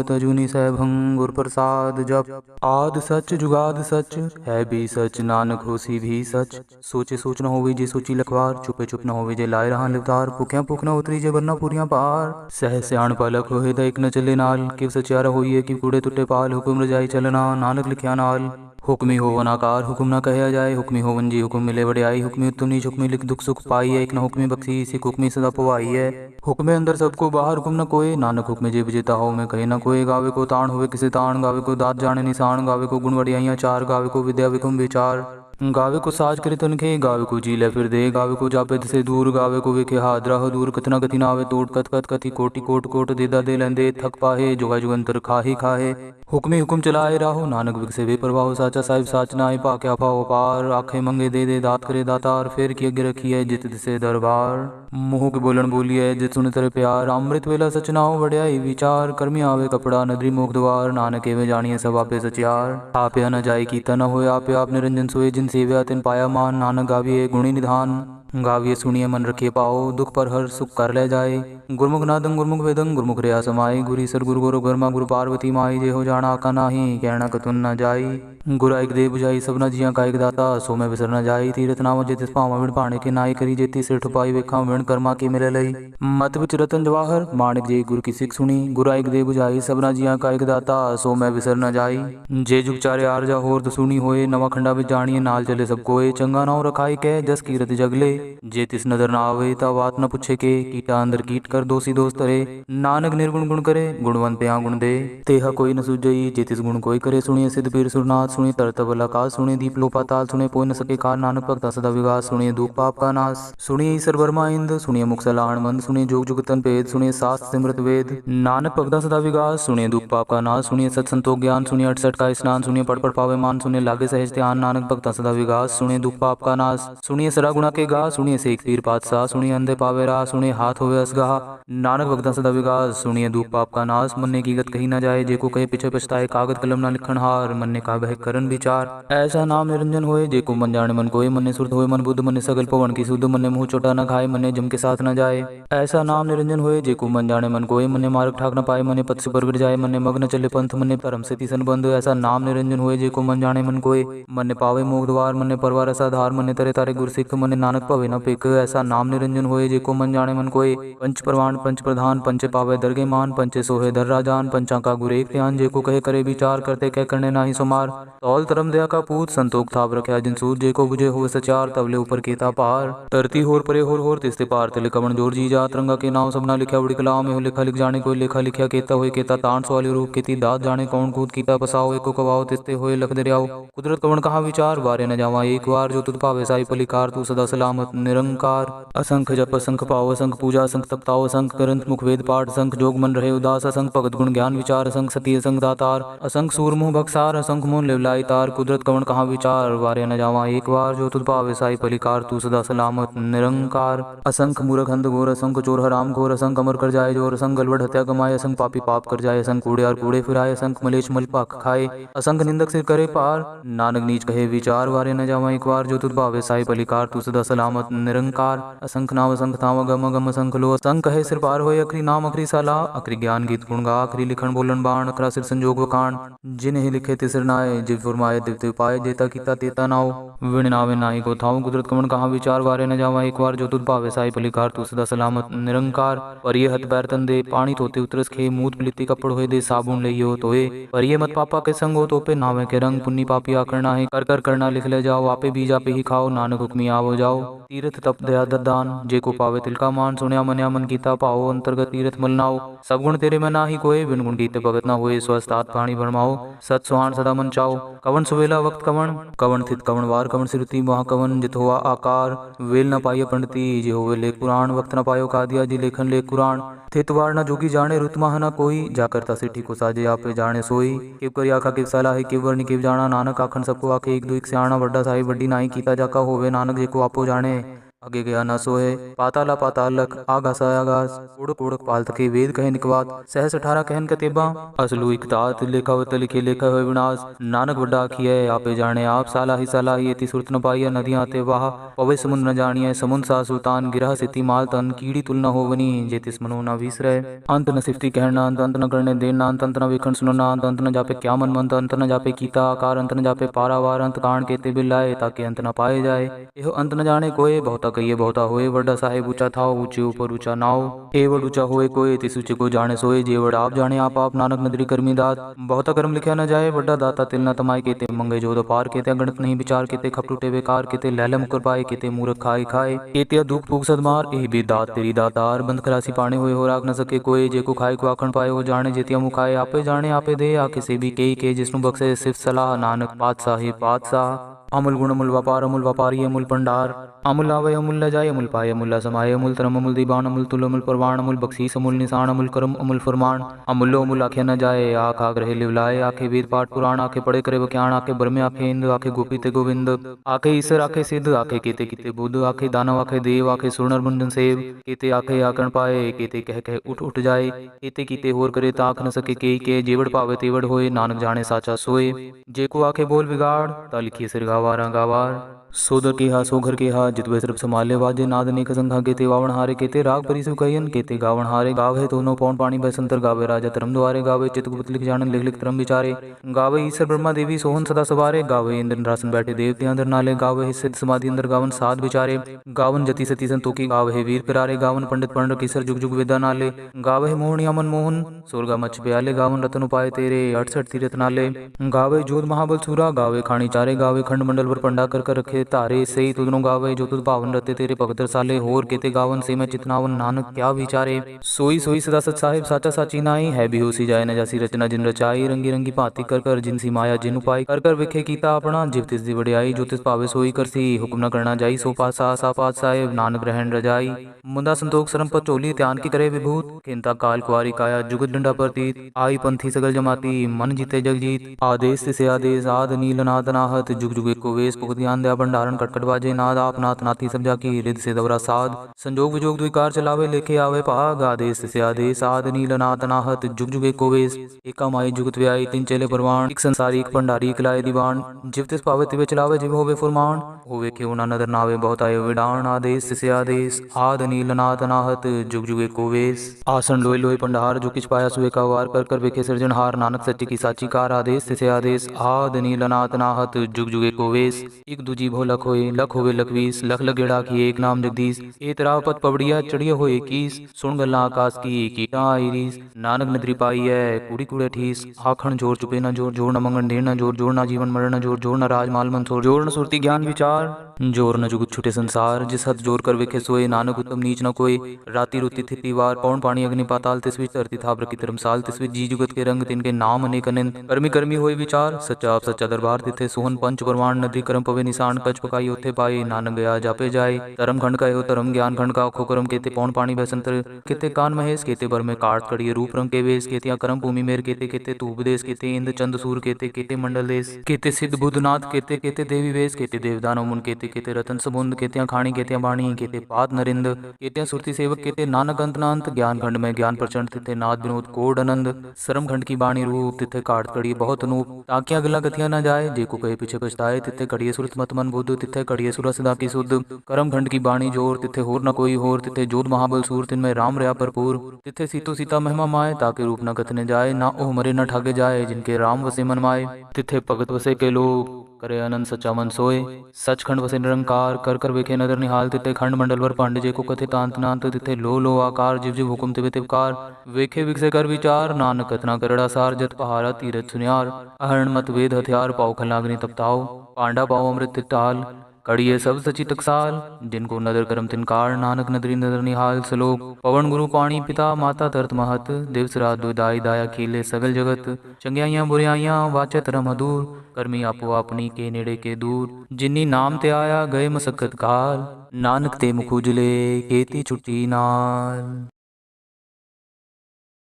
तजुनि सैभं गुर प्रसाद जप। आद सच जुगाद सच है भी सच, नानक होसी भी सच। सोचे सोच न होवे जे सोची लखवार, चुपे चुप न होवे जे लाए रहा लिवतार। भुख्या भुख न उतरी जे बरना पूरियां पार, सह सियाण पलक होए द एक न चले नाल। किव सचियारा होइए कि कूड़े टुटे पाल, हुकुम रजाई चलना नानक लिखिया नाल। हुक्मी होवन आकार हुक्म न कहया जाए, हुक्मी होवन जी हुक्म मिले बड़ियाई। हुक्मी उत्तम नीच हुक्मी लिख दुख सुख पाई है, एक न हुक्मी बख्शी सिख हुक्मी सदा पवाई है। हुक्मे अंदर सबको बाहर हुक्म न कोय, नानक हुक्मे जे विजेता हो मैं कहे न कोय। गावे को ताण होवे किसे ताण, गावे को दात जाने निशान। गावे को गुण वड़ियाइयाँ चार, गावे को विद्या विकुम विचार। गावे को साज करे तनखे, गावे को जी ले फिर दे। गावे को जापे से दूर, गावे को वेखे हादरा हो दूर। कतना कति नावे तोड़ कत कत कति कोटि कोट कोट। देदा दे लेंदे थक पाहे, जुगा जुगंतर खाही खाहे। हुक्मी हुक्म चलाए राहो, नानक विकसे बेपरवाह। साचा साहिब साच नाय पाके अपाओ पार। आखे मंगे दे दे दात करे दातार, फेर की अगे रखी है जित दिसे दरबार। मुँह के बोलन बोली है जित सुन तेरे प्यार, अमृत वेला सच नाओ वड्याई विचार। कर्मी आवे कपड़ा नदरी मोख द्वार, नानक एवे जानिए सब आपे सचियार। आपे न जाय कीता न होए आपे, आप निरंजन सोए जिन सेव्या तिन पाया मान। नानक गाविए गुणी निधान, गाविए सुनिए मन रखे पाओ। दुख पर हर सुख कर ले जाए, गुरमुख नादं गुरमुख वेदं गुरमुख रिया समाई। गुरी सर गुरु गुरु ब्रह्मा गुरु पार्वती माई, जे हो जाना आका नाही कहना कतुन न जाई। गुर एक दे बुझाई सबना जिया का एक दाता, सो मैं बिसर न जाई। तीरथ नाम जेतिस पावा विण पाणे के नाई, करी जेती सिर ठुपाई वेखा विण कर्मा के मिले लई। मत विच रतन जवाहर माणिक जे गुर की सिख सुनी, गुर एक दे बुझाई सबना जिया का एक दाता, सो मैं बिसर न जाई। जे जुग चारे आरजा होर तो सुनी होए, नवा खंडा विच जानिए नाल चले सब कोय। चंगा नाव रखाई के जस कीरत जगले, जे तिस नदर न आवे ता बात न पूछे के। कीटा अंदर कीट कर दोषी दोष तरे, नानक निर्गुण गुण करे गुणवंत त्या गुण दे। तेहा कोई न सुझई जे तिस गुण कोई करे, सुनिए सिद्ध पीर सुरनाथ सुनिए तरत बला काज। सुनिए दीप लो पाताल सुनिए पोय न सके कार, नानक भक्ता सदा विगास। सुनिए दुख पाप का नाश सुनिए ईसर वर्मा इंद, सुनिए मुख सलाहण मंद। सुनिए जोग जुगतन भेद सुनिए शास्त्र सिमृत वेद, नानक भक्ता सदा विगास। सुनिए दुख पाप का नाश सुनिए सत संतोष ज्ञान, सुनिए 68 का स्नान। सुनिए पढ़ पढ़ पावे मान, सुनिए लागे सहज ध्यान। नानक भक्ता सदा विगास सुनिए दुख पाप का नाश, सुनिए सरा गुणा के गा। सुनिए सेख पीर पातशाह सुनिए अंधे पावे राह, सुनिए हाथ होवे असगाह। नानक भक्ता सदा विगास सुनिए दुख पाप का नाश, मन्ने की गत कही न जाए। जेको कहे पीछे पछताए, कागद कलम न लिखण हार। मन्ने का बह करन विचार, ऐसा नाम निरंजन होए जेको मन जाने मन कोय। मन्ने सुरत होए मन बुद्ध, मन्ने सगल पवन की सुध। मन्ने मुँह चोटा न खाए, मन्ने जम के साथ न जाए। ऐसा नाम निरंजन होए जेको मन जाने मन कोय। मन्ने मार्ग ठाक न पाए, मन्ने पथ से परगट जाए। मन्ने मग्न चले पंथ, मन्ने धर्म से तीसन बंध। ऐसा नाम निरंजन होए जेको मन जाने मन कोय। मन्ने पावे मोक्ष द्वार, मन्ने परवार ऐसा धार। मन्ने तरे तारे गुर सिख, मन्ने नानक पवे न पिक। ऐसा नाम निरंजन होए जेको मन जाने मन कोय। पंच प्रमाण पंच प्रधान, पंचे पावे दरगे मान। पंचे सोहे धर राजान, पंचा का गुर एक ध्यान। जेको कहे करे विचार, करते कह करने नाही सुमार। तौल धर्म दया का पूत, संतोख थाप रख्या जिन सूत। जेको बुझे हुए सचार, तवले ऊपर केता पार। तरती होर परे होर तिस्ते पार, तिले कवन जोर जी जा। तिरंगा के नाम सबना लिखा बड़ी कलाम, एहो लेखा लिख जाने कोई। लेखा लिखया केता होए केता ताण, सवाली रूप केती दात। जाने कौन कूद कीता पसाओ, एको कवाओ तिस्ते होए लख दरियाओ। कुदरत कवन कहाँ विचार, वारे न जावा एक बार। जो तुध पावे साई पलिकार, तू सदा सलामत निरंकार। असंख जप असंख पाओ, असंख पूजा असंख तपताओ। असंख ग्रंथ मुख वेद पाठ, असंख जोग मन रहे उदास। असंख भगत गुण ज्ञान विचार, असंख सती असंख दातार। असंख सूर मुँह बक्सार, असंख मोन लिवलाई तार। कुदरत कवन कहाँ विचार, वारे न जावा एक बार। जो तुध पावे साई पलिकार, तू सदा सलामत निरंकार। असंख मूर्ख अंध घोर, असंख चोर हराम घोर। असंख अमर कर जाए जोर, असंख गलवड हत्या कमाए। असंख पापी पाप कर जाए, असंख कूड़े और कूड़े फिराए। असंख मलेच्छ मल पाक खाए, असंख निंदक सिर करे पार। नानक नीच कहे विचार, वारे न जावा एक बार। जो तुध पावे साई पलिकार, तू सदा सलामत निरंकार। असंख नाम असंख थाम, अगम अगम असंख लो। असंख कहे सिर पार होए, अखरी नाम अखरी साला। अखरी ज्ञान गीत गुण गा, अखरी लिखण बोलन बाण। अखरा सिर संजोग वखाण, जिन्हें लिखे तिसर नाय। जिव फुरमाए दिव्य पाए, जेता कीता तेता नाव। विण नावे नाई को थाऊ, कुदरत कवन कहाँ विचार। वारे न जावा एक बार। जो तुध पावे साई पलिकार, तू सदा सलामत निरंकार। परिये हथ पैर तन दे, पानी धोते उतरस खे। मूत पलिति कपड़ होए दे, साबुन लइयो धोए। परिये मत पापा के संग हो, तोपे नावे के रंग। पुन्नी पापी आकरना है, कर कर करना लिख ले जाओ। आपे बीज आपे ही खाओ, नानक हुक्मी आवो जाओ। तीर्थ तप दया ददान, जेको पावे तिलका मान। सुनया मनया मन कीता पाओ, अंतर्गत तीर्थ मल नाओ। सब गुण तेरे में नाही कोय, बिन गुण कीते भगत न होए। स्वस्थ आत पाणी भरमाओ, सत सुहान सदा मन चाओ। कवन सुवेला वक्त कवन, कवन थित कवन वार। कवन सिरुति महा कवन, जित हुआ आकार। वेल न पाइय पंडिती, जे होवे लेख पुराण। वक्त न पायो कादिया, जी लेखन लेख कुरान। थित वार न जोगी जाने, रुत महा न कोई। जा करता सिठी को साजे, आपे जाने सोई। किव करी आखा किव सलाह है, किव वर्णि किव जाना। नानक आखन सबको आखे, एक दो एक स्याणा। वड्डा साहिब वड्डी नाई कीता, जाका होवे नानक जेको आपो जाने। आगे गया न सोए, पाताला पाताल लख, आगास आगास, उड़क उड़क पालत के वेद कहे निकवात, सहस 18 कहन कतेबा, असलू इकतात लेखावत लिखे लेखा हुए विनाश, नानक बड़ा आखिए आपे जाने आप, साला ही एति सुरत न पाइया, नदियाँ ते वाह, पवे समुद्र न जानिए, समुद्र सा सुल्तान, गिरह सिति माल तन, कीड़ी तुल न होवनी, जेतिस मनो न विसरे, अंत न सिफती कहना, अंत न करने देना, अंत न वेखन सुनना, अंत न जापे क्या मन मंत, अंत न जापे कीता आकार, अंत न जापे पारावार, अंत कांड केते बिलाए, ताकि अंत न पाए जाए, यह अंत न जाने कोई, बहुता कहिए बहुता होए, वड्डा साहेब ऊंचा था, ऊंचे ऊपर ऊंचा नाव, ए वड ऊंचा होए कोई, तिस ऊंचे को जाने सोए, जे वड आप जाने आप नानक नदरी कर्मी दात, बहुता कर्म लिखा न जाए, वड्डा दाता तिल न तमाय, केते मंगे जोध पार, केते गणित नहीं विचार, केते खपटूटे बेकार, केते लैले मुकर पाए, केते मूर्ख खाए खाए, केते दुख फूक सदमार, एह भी दात तेरी दातार, बंद खलासी पाने हुए हो राख न सके कोई, जे को खाए को आखण पाए हो जाने, जेतिया मुखाए आपे जाने आपे दे, आके से भी के जिसनु बख्शे सिर्फ सलाह, नानक पातशाह अमूल गुण अमूल व्यापारी अमूल भंडार, अमूल आवे अमूल ल जाए, अमूल पाए अमूल समाये, अमूल धर्म अमूल दीवान, अमूल तुल अमूल परवान, अमूल बख्शीस अमूल निशान, अमूल करम अमूल फरमान, अमूल्यो अमूल आखे न जाए, आख आग रहे लिवलाए, आखे वेद पाठ पुराण, आखे पढ़े करे बख्याण, आखे ब्रह्मे आखे इंद्र, आखे गोपी ते गोविंद, आखे ईश्वर आखे सिद्ध, आखे केते किते बुद्ध, आखे दानव आखे देव, आखे सुरनर मुंडन सेव, केते आखे आकण पाए, केते कह कह उठ उठ जाए, केते कीते होर करे ताक न सके के जेवड़ पावे तेवड़ होए, नानक जाने साचा सोए, जे को आखे बोल बिगाड़, ता लिखिए सिर गावार गावार, सोदर के हा सोघर के हा, जितवे सिर्फ संभाले वाजे, नाद नेक संघा, केते वावण हारे, केते राग परिसु कहियन, केते गावण हारे, गावे दोनों पौन पानी बसंतर, गावे राजा धर्म द्वारे, गावे चितगुप्त लिख जानन लिख लिख धर्म विचारे, गावे ईश्वर ब्रह्मा देवी सोहन सदा सवारे, गावे इंद्र रासन बैठे देवते अंदर नाले, गावे सिद्ध समाधि अंदर गावन साध विचारे, गावन जति सती संतोखी, गावे वीर पिरारे, गावन पंडित पंडित किसर जुग जुग वेदा नाले, गावे मोहनिया मन मोहन सुरगा मच प्याले, गावन रतन उपाय तेरे 68 तीरथ नाले, गावे जोध महाबल सूरा, गावे खानी चारे, गावे खंड मंडल पर पंडा कर रखे तारे, सही तुदनो गावे जो तुद पावन रते तेरे भगत साले, होर केते गावन से मैं चितनावन, नानक क्या विचारे, सोई सोई सदा सच साहिब साचा साची नाई, है भी होसी जाए न जासी रचना जिन रचाई, रंगी रंगी भांति कर कर जिनसी माया जिन उपाय, कर कर विखे कीता अपना, जिव तिस दी वड्याई, जो तिस पावे सोई करसी, हुक्म न करना जाई, सो पासा सा पात साहेब, नानक ग्रहण रजाई, मुंदा संतोख सरम पर चोली, त्यान की करे विभूत, किंता काल कुआरी काया, जुगत डंडा प्रतीत, आई पंथी सगल जमाती, मन जीते जग जीत, आदेश से आदेश, आद नील नाद नाहत, जुग जुग एको वेश, पुख ध्यान दया भंडारण, कटकट बाजे नाद, आप नाथ नाथी सब जाकी, रिद से दवरा साध, संजोग विजोग द्विकार चलावे, लेखे आवे पाग, आदेश से आदेश, आद नील नाद नाहत, जुग जुग एको वेश, एका माई जुगत व्याई, तीन चेले परवान, एक संसारी एक भंडारी एक लाए दीवान, जिव तिस पावे तिवे चलावे, जिव होवे फुरमान, होवे क्यों ना नदर नावे बहुत आये विडान, आदेश से आदेश, आद नील नाद नाहत, जुग जुग एको वेश, आसन लोय लोय पंडार, जो किछ पाया सुए का वार, कर कर वेखे सृजनहार, नानक सच्ची की साची कार, आदेश से आदेश, आद नील नाद नाहत, जुग जुग एको वेश, एक दूजी भो लख होए, लख होवे लखवीस, लख लगेड़ा की एक नाम जगदीश, ए तेरा पत पवड़िया चढ़िया हो इक्कीस, सुन गल्ला आकाश की कीटा आईरीस, नानक नदरी पाई है कूड़ी कूड़े ठीस, आखण जोर चुपे न जोर, जोर न मंगन ढेर न जोर, जोर न जीवन मरण न जोर, जोर न राज माल मंसोर, जोर न सुरती ज्ञान विचार, जोर न जुगत छुटे संसार, जिस हद जोर कर वेखे सोए, नानक उत्तम नीच न कोई, राति रुति थिति वार, पौन पानी अग्नि पाताल, तिसविच धरती थाप रखी धर्मसाल, तिसविच जी जुगत के रंग, तिनके नाम अनेक अनंत, कर्मी कर्मी होए विचार, सच्चा आप सच्चा दरबार, तिथे सोहन पंच परवान, नदी करम पवे निशान, कच पकाई उथे पाई, नानक गया जापे जाए, धर्म खंड का यो धर्म, ज्ञान खंड का खो करम, केते पौन पानी बसंतर, केते कान महेश, केते बर में काट कड़िए रूप रंग के वेश, केतिया करम भूमि मेर, केते केते तू उपदेश, केते इंद्र चंद सूर, केते केते मंडल देश, केते सिद्ध बुद्धनाथ, केते केते देवी वेश, केते देवदानव मुन, केते केते रतन समुंद, केतिया खाणी केतिया बाणी, केते पाद नरिंद, केतिया सुरती सेवक, केते नानक अंत नांत, ज्ञान खंड में ज्ञान प्रचंड, तिथे नाद विनोद कोड आनंद, सरम खंड की बाणी रूप, तिथे काट कड़िए बहुत अनूप, ताकिया गला गतिया न जाए, जे को कहे पीछे पछताए, तिथे कड़िए सुरत मत मन बुद्ध, तिथे कड़िए सुर सदा की शुद्ध, करम खंड की बाणी जोर, तिथे होर न कोई होर, तिथे जोध महाबल सूर, तिनमें राम रहा भरपूर, तिथे सीतो सीता महिमा माए, ताके रूप न कथने जाए, ना ओह मरे न ठागे जाए, जिनके राम वसे मन माए, तिथे भगत वसे के लोग, करे आनंद सच्चा मन सोए, सचखंड वसे निरंकार, कर कर वेखे नदर निहाल, तिथे खंड मंडल वर पांडे, जे को कथे तांत नांत, तिथे लो लो आकार, जिव जिव हुकुम तिवे तिवकार, वेखे विकसे कर विचार, नानक कतना करड़ा सार, जत पहारा तीरथ सुनियार, अहरण मत वेद हथियार, पाओ खलाग्नि तपताओ, पांडा पाओ अमृत टाल, कड़िए सब सची टकसाल, जिनको नदर करम तिनकार, नानक नदरी नदर निहाल, सलोक पवन गुरु पाणी पिता माता तरत महत, दिवस रात दुदाई दाया कीले सगल जगत, चंग्याइयां बुराइयां वाचे तरम अधूर, कर्मी आपो अपनी के नेड़े के दूर, जिन्नी नाम ते आया गए मसक्कत काल, नानक ते मुख उजले केती छुट्टी नाल।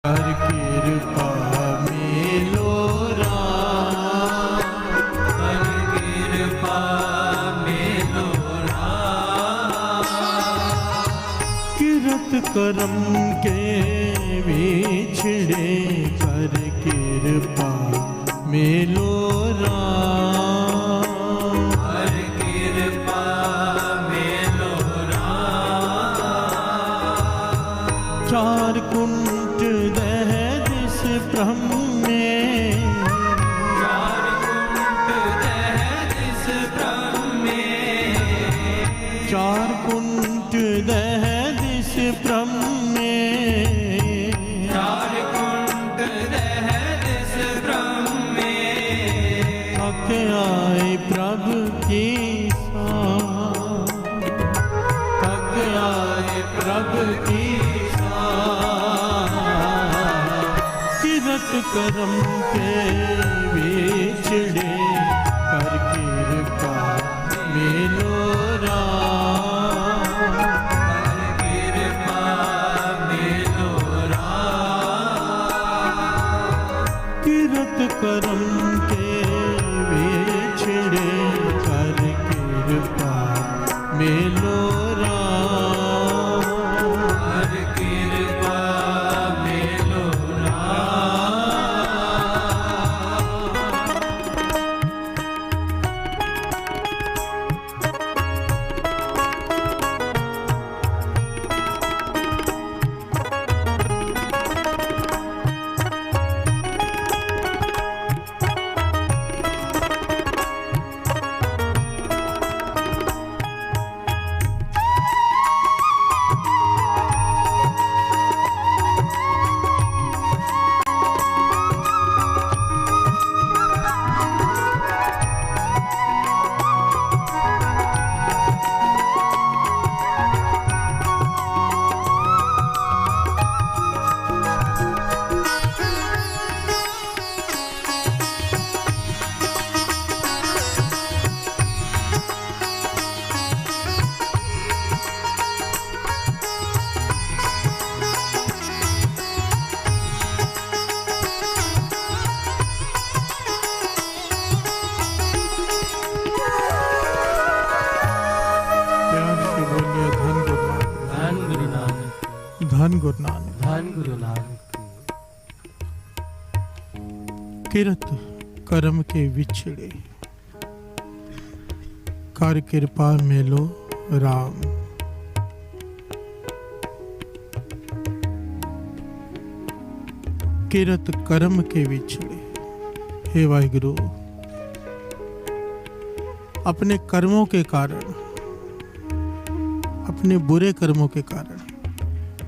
कृपा मेलो राम, हर कृपा मेलो राम, करम के बिछड़े कर कृपा मेलो राम। हर कृपा मेलो राम। चार कुंट दह जिस ब्रह्म में, चार कुंट दह जिस ब्रह्म में, चार कुंट दह जिस ब्रह्म में, चार कुंट दह जिस ब्रह्म में, थक आए प्रभु की साथ, थक आए प्रभु की किरत करम के बिछड़े कर कृपा मेलो राम। हर कृपा मेलो राम। किरत करम के बिछड़े कर कृपा मेलो राम। हर कृपा मेलो धन गुरु नानक। धन गुरु नानक। किरत करम के विछड़े कर कृपा मेलो राम। किरत करम के विछड़े, हे वाहिगुरु, अपने कर्मों के कारण, अपने बुरे कर्मों के कारण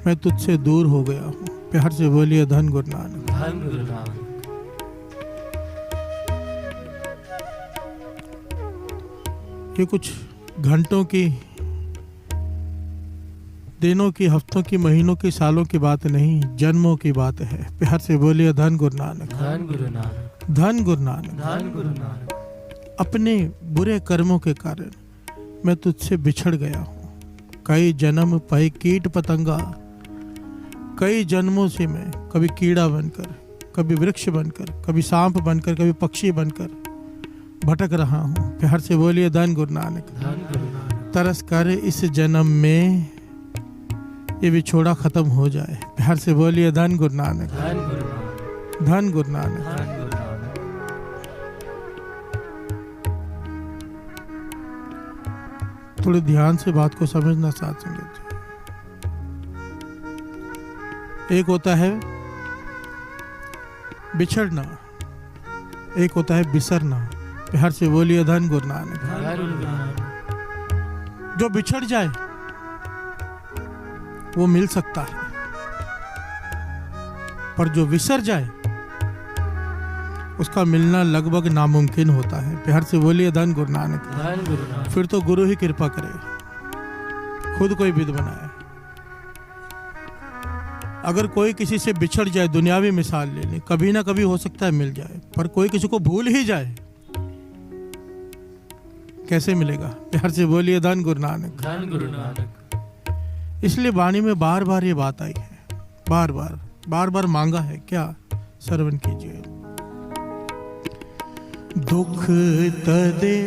मैं तुझसे दूर हो गया हूँ। प्यार से बोलिए धन गुरु नानक। धन गुरु नानक। ये कुछ घंटों की, दिनों की, हफ्तों की, महीनों की, सालों की बात नहीं, जन्मों की बात है। प्यार से बोलिए धन गुरु नानक। धन गुरु नानक। धन गुरु नानक। धन गुरु नानक। अपने बुरे कर्मों के कारण मैं तुझसे बिछड़ गया हूँ। कई जन्म पाए कीट पतंगा, कई जन्मों से मैं कभी कीड़ा बनकर, कभी वृक्ष बनकर, कभी सांप बनकर, कभी पक्षी बनकर भटक रहा हूँ। प्यार से बोलिए धन गुरु नानक। धन गुरु नानक। तरस कर इस जन्म में ये विछोड़ा खत्म हो जाए। प्यार से बोलिए धन गुरु नानक। धन गुरु नानक। धन गुरु नानक। धन गुरु नानक। थोड़ी ध्यान से बात को समझना साथ संगत। एक होता है बिछड़ना, एक होता है बिसरना। प्यार से बोलिए धन गुरु नानक। धन गुरु नानक। जो बिछड़ जाए वो मिल सकता है, पर जो विसर जाए उसका मिलना लगभग नामुमकिन होता है। प्यार से बोलिए धन गुरु नानक। धन गुरु नानक। फिर तो गुरु ही कृपा करे, खुद कोई विध बनाए। अगर कोई किसी से बिछड़ जाए, दुनियावी मिसाल ले लें, कभी ना कभी हो सकता है मिल जाए, पर कोई किसी को भूल ही जाए, कैसे मिलेगा? प्यार से बोलिए धन गुरु नानक। धन गुरु नानक। इसलिए वाणी में बार बार ये बात आई है, बार बार मांगा है। क्या? श्रवण कीजिए। दुख तदे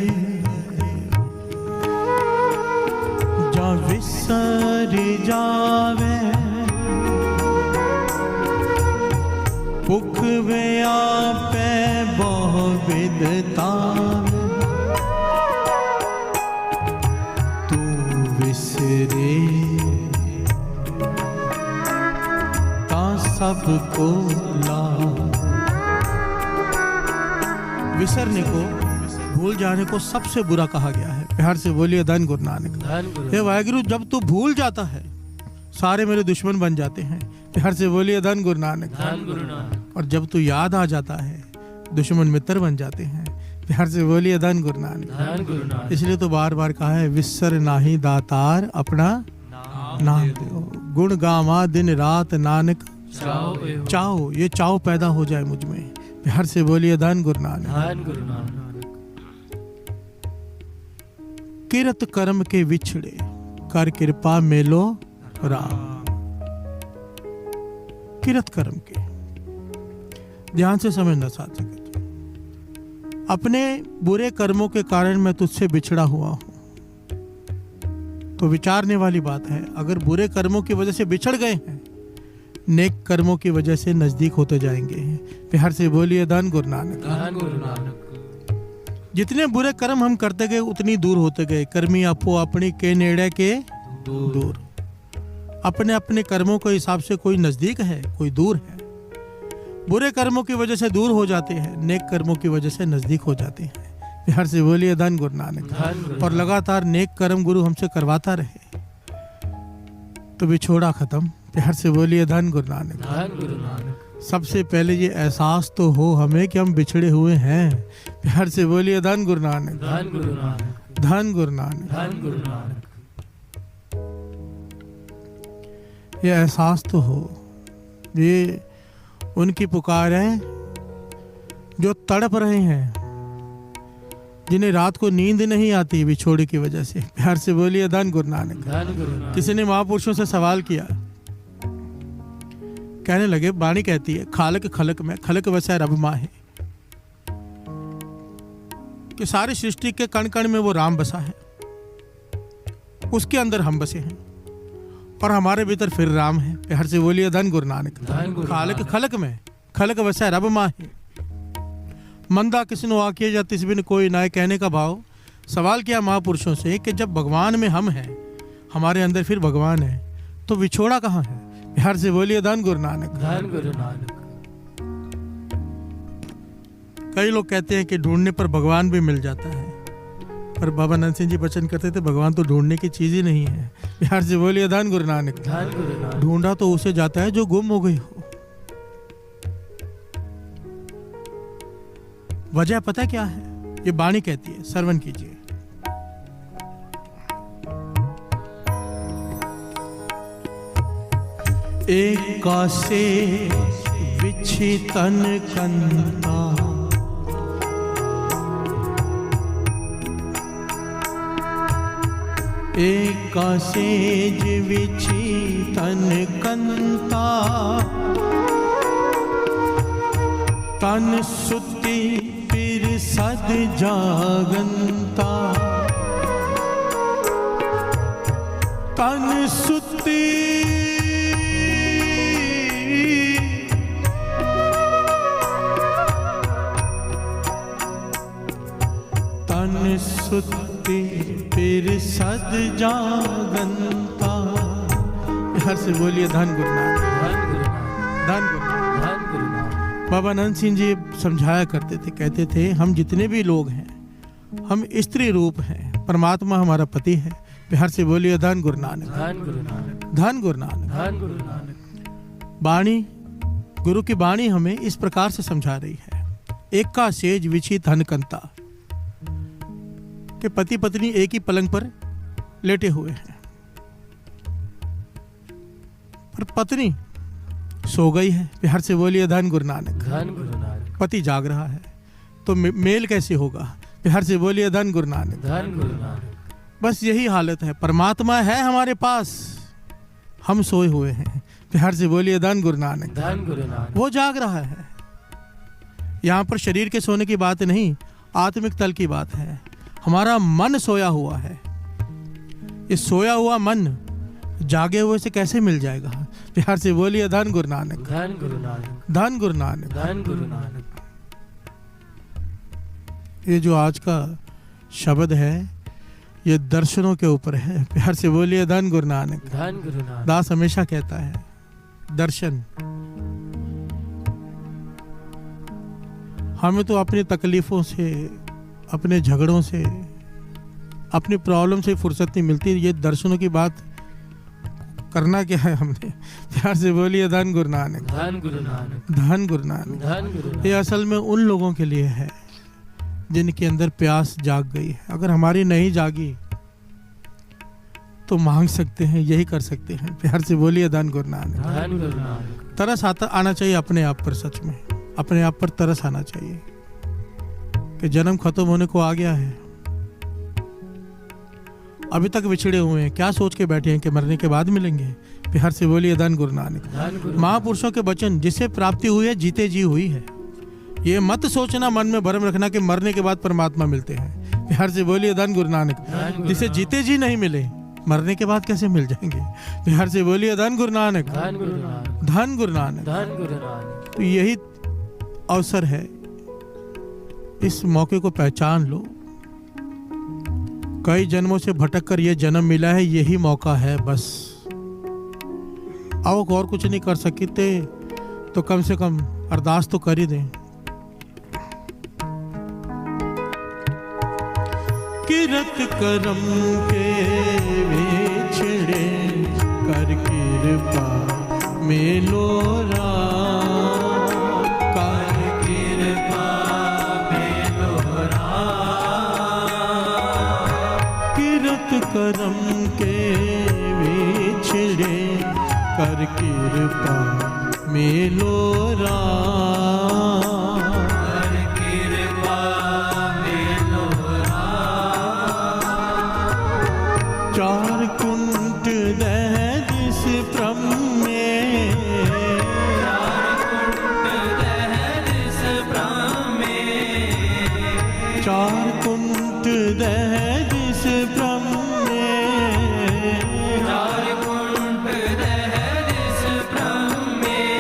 जा विसर जावे, भुख व्यापै बहु विधतान, तू विसरे ता सबको ला। विसरने को, भूल जाने को सबसे बुरा कहा गया है। प्यार से बोलिए धन गुरु नानक। हे वाहिगुरु, जब तू भूल जाता है सारे मेरे दुश्मन बन जाते हैं। प्यार से बोलिए धन गुरु नानक। और जब तू याद आ जाता है दुश्मन मित्र बन जाते हैं। प्यार से बोलिए धन गुरु नानक। इसलिए तो बार बार कहा है, विसर नाही दातार अपना नाम दो, गुण गावा दिन रात नानक चाहो। ये चाहो पैदा हो जाए मुझ में। प्यार से बोलिए धन गुरु नानक। किरत कर्म के विछड़े कर कृपा मेलो राम। किरत कर्म के, ध्यान से समझना साथ सके। अपने बुरे कर्मों के कारण मैं तुझसे बिछड़ा हुआ हूं, तो विचारने वाली बात है। अगर बुरे कर्मों की वजह से बिछड़ गए हैं, नेक कर्मों की वजह से नजदीक होते जाएंगे। प्यार से बोलिए धन गुरु नानक। जितने बुरे कर्म हम करते गए उतनी दूर होते गए। कर्मी आपो अपनी के नेड़े के दूर। अपने अपने कर्मों के हिसाब से कोई नजदीक है, कोई दूर है। बुरे कर्मों की वजह से दूर हो जाते हैं, नेक कर्मों की वजह से नजदीक हो जाते हैं। प्यार से बोलिए धन गुरु नानक। और लगातार नेक कर्म गुरु हमसे करवाता रहे तो बिछोड़ा खत्म। प्यार से बोलिए धन गुरु नानक। सबसे पहले ये एहसास तो हो हमें कि हम बिछड़े हुए हैं। प्यार से बोलिए धन गुरु नानक। धन गुरु नानक। ये एहसास तो हो। ये उनकी पुकार है जो तड़प रहे हैं, जिन्हें रात को नींद नहीं आती बिछोड़े की वजह से। प्यार से बोलिए धन गुरु नानक। किसी ने महापुरुषों से सवाल किया, कहने लगे, वाणी कहती है खालक खलक में खलक वसै रब माहे, कि सारी सृष्टि के कण कण में वो राम बसा है, उसके अंदर हम बसे हैं और हमारे भीतर फिर राम है। प्यार से बोलिए धन गुरु नानक। खालक खलक में खलक वसै रब माहे, मंदा किसनो आकिए या तिस बिन कोई नाय। कहने का भाव, सवाल किया महापुरुषों से कि जब भगवान में हम हैं, हमारे अंदर फिर भगवान है, तो विछोड़ा कहाँ है। प्यार से बोलिए धन गुरु नानक। कई लोग कहते हैं कि ढूंढने पर भगवान भी मिल जाता है, पर बाबा नंद सिंह जी वचन करते थे भगवान तो ढूंढने की चीज ही नहीं है। प्यार से बोलिए धन गुरु नानक। ढूंढा तो उसे जाता है जो गुम हो गई हो। वजह पता क्या है? ये वाणी कहती है, श्रवण कीजिए। एकासे विच्छितन कंता, एकासे विच्छितन कंता, तन सुती फिर सद जागंता, तन सुती तन सुती फिर सद जागंता। हर से बोलिए धन गुरु नानक। धन गुरु नानक। बाबा नंद सिंह जी समझाया करते थे, कहते थे हम जितने भी लोग हैं, हम स्त्री रूप हैं, परमात्मा हमारा पति है। प्यार से बोलिए धन गुरु नानक। धन गुरु नानक। वाणी, गुरु की वाणी हमें इस प्रकार से समझा रही है। एक का सेज विछी धन कंता, कि पति पत्नी एक ही पलंग पर लेटे हुए हैं, पर पत्नी सो गई है। प्यार से बोलिए धन गुरु नानक। पति जाग रहा है, तो मेल कैसे होगा? प्यार से बोलिए धन गुरु नानक। बस यही हालत है। परमात्मा है हमारे पास, हम सोए हुए हैं। प्यार से बोलिए धन गुरु नानक। वो जाग रहा है। यहाँ पर शरीर के सोने की बात नहीं, आत्मिक तल की बात है। हमारा मन सोया हुआ है। ये सोया हुआ मन जागे हुए से कैसे मिल जाएगा? प्यार से बोलिए धन गुरु नानक, धन गुरु नानक, धन गुरु नानक। धन गुरु नानक। ये जो आज का शब्द है ये दर्शनों के ऊपर है। प्यार से बोलिए धन गुरु नानक। धन गुरु नानक। दास हमेशा कहता है दर्शन। हमें तो अपनी तकलीफों से, अपने झगड़ों से, अपनी प्रॉब्लम से फुर्सत नहीं मिलती। ये दर्शनों की बात करना क्या है हमने। प्यार से बोलिए धन गुरु नानक, धन गुरु नानक, धन गुरु नानक। धन गुरु ये नानक। असल में उन लोगों के लिए है जिनके अंदर प्यास जाग गई है। अगर हमारी नहीं जागी तो मांग सकते हैं, यही कर सकते हैं। प्यार से बोलिए धन गुरु नानक। धन गुरु नानक। तरस आना चाहिए अपने आप पर। सच में अपने आप पर तरस आना चाहिए कि जन्म खत्म होने को आ गया है, अभी तक विछड़े हुए हैं, क्या सोच के बैठे हैं कि मरने के बाद मिलेंगे। प्यार से बोलिए धन गुरु नानक। धन गुरु। महापुरुषों के वचन, जिसे प्राप्ति हुई है जीते जी हुई है। ये मत सोचना, मन में भरम रखना कि मरने के बाद परमात्मा मिलते हैं। प्यार से बोलिए धन गुरु नानक। धन गुरु जिसे नानक। जीते जी नहीं मिले, मरने के बाद कैसे मिल जाएंगे। प्यार से बोलिए धन गुरु नानक, धन गुरु नानक। धन गुरु नानक। धन गुरु नानक। तो यही अवसर है, इस मौके को पहचान लो। कई जन्मों से भटक कर ये जन्म मिला है, यही मौका है बस। अब और कुछ नहीं कर सकते तो कम से कम अरदास तो कर ही दें। किरत करम के विछड़े कर कृपा मेलो राम, कर कृपा मेलो राम। किरत करम के विछड़े कर कृपा मेलो राम, कर कृपा मेलो राम। चार कुंट दह जिस भ्रम में, चार कुंट दह जिस भ्रम में, चार कुंट दह जिस भ्रम में, चार कुंट दह जिस भ्रम में।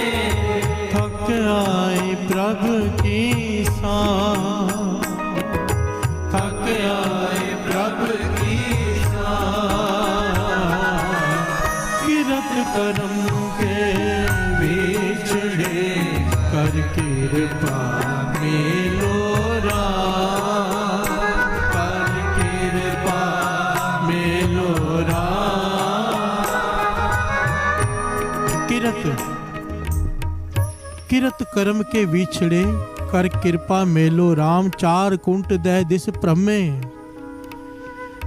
थक आए प्रभु की सांस, थक आए प्रभु की किरत करम के विछड़े कर कृपा मेलो राम, कर कृपा मेलो राम। किरत कर्म के विछड़े कर कृपा मेलो राम। चार कुंट दह दिस भ्रम में,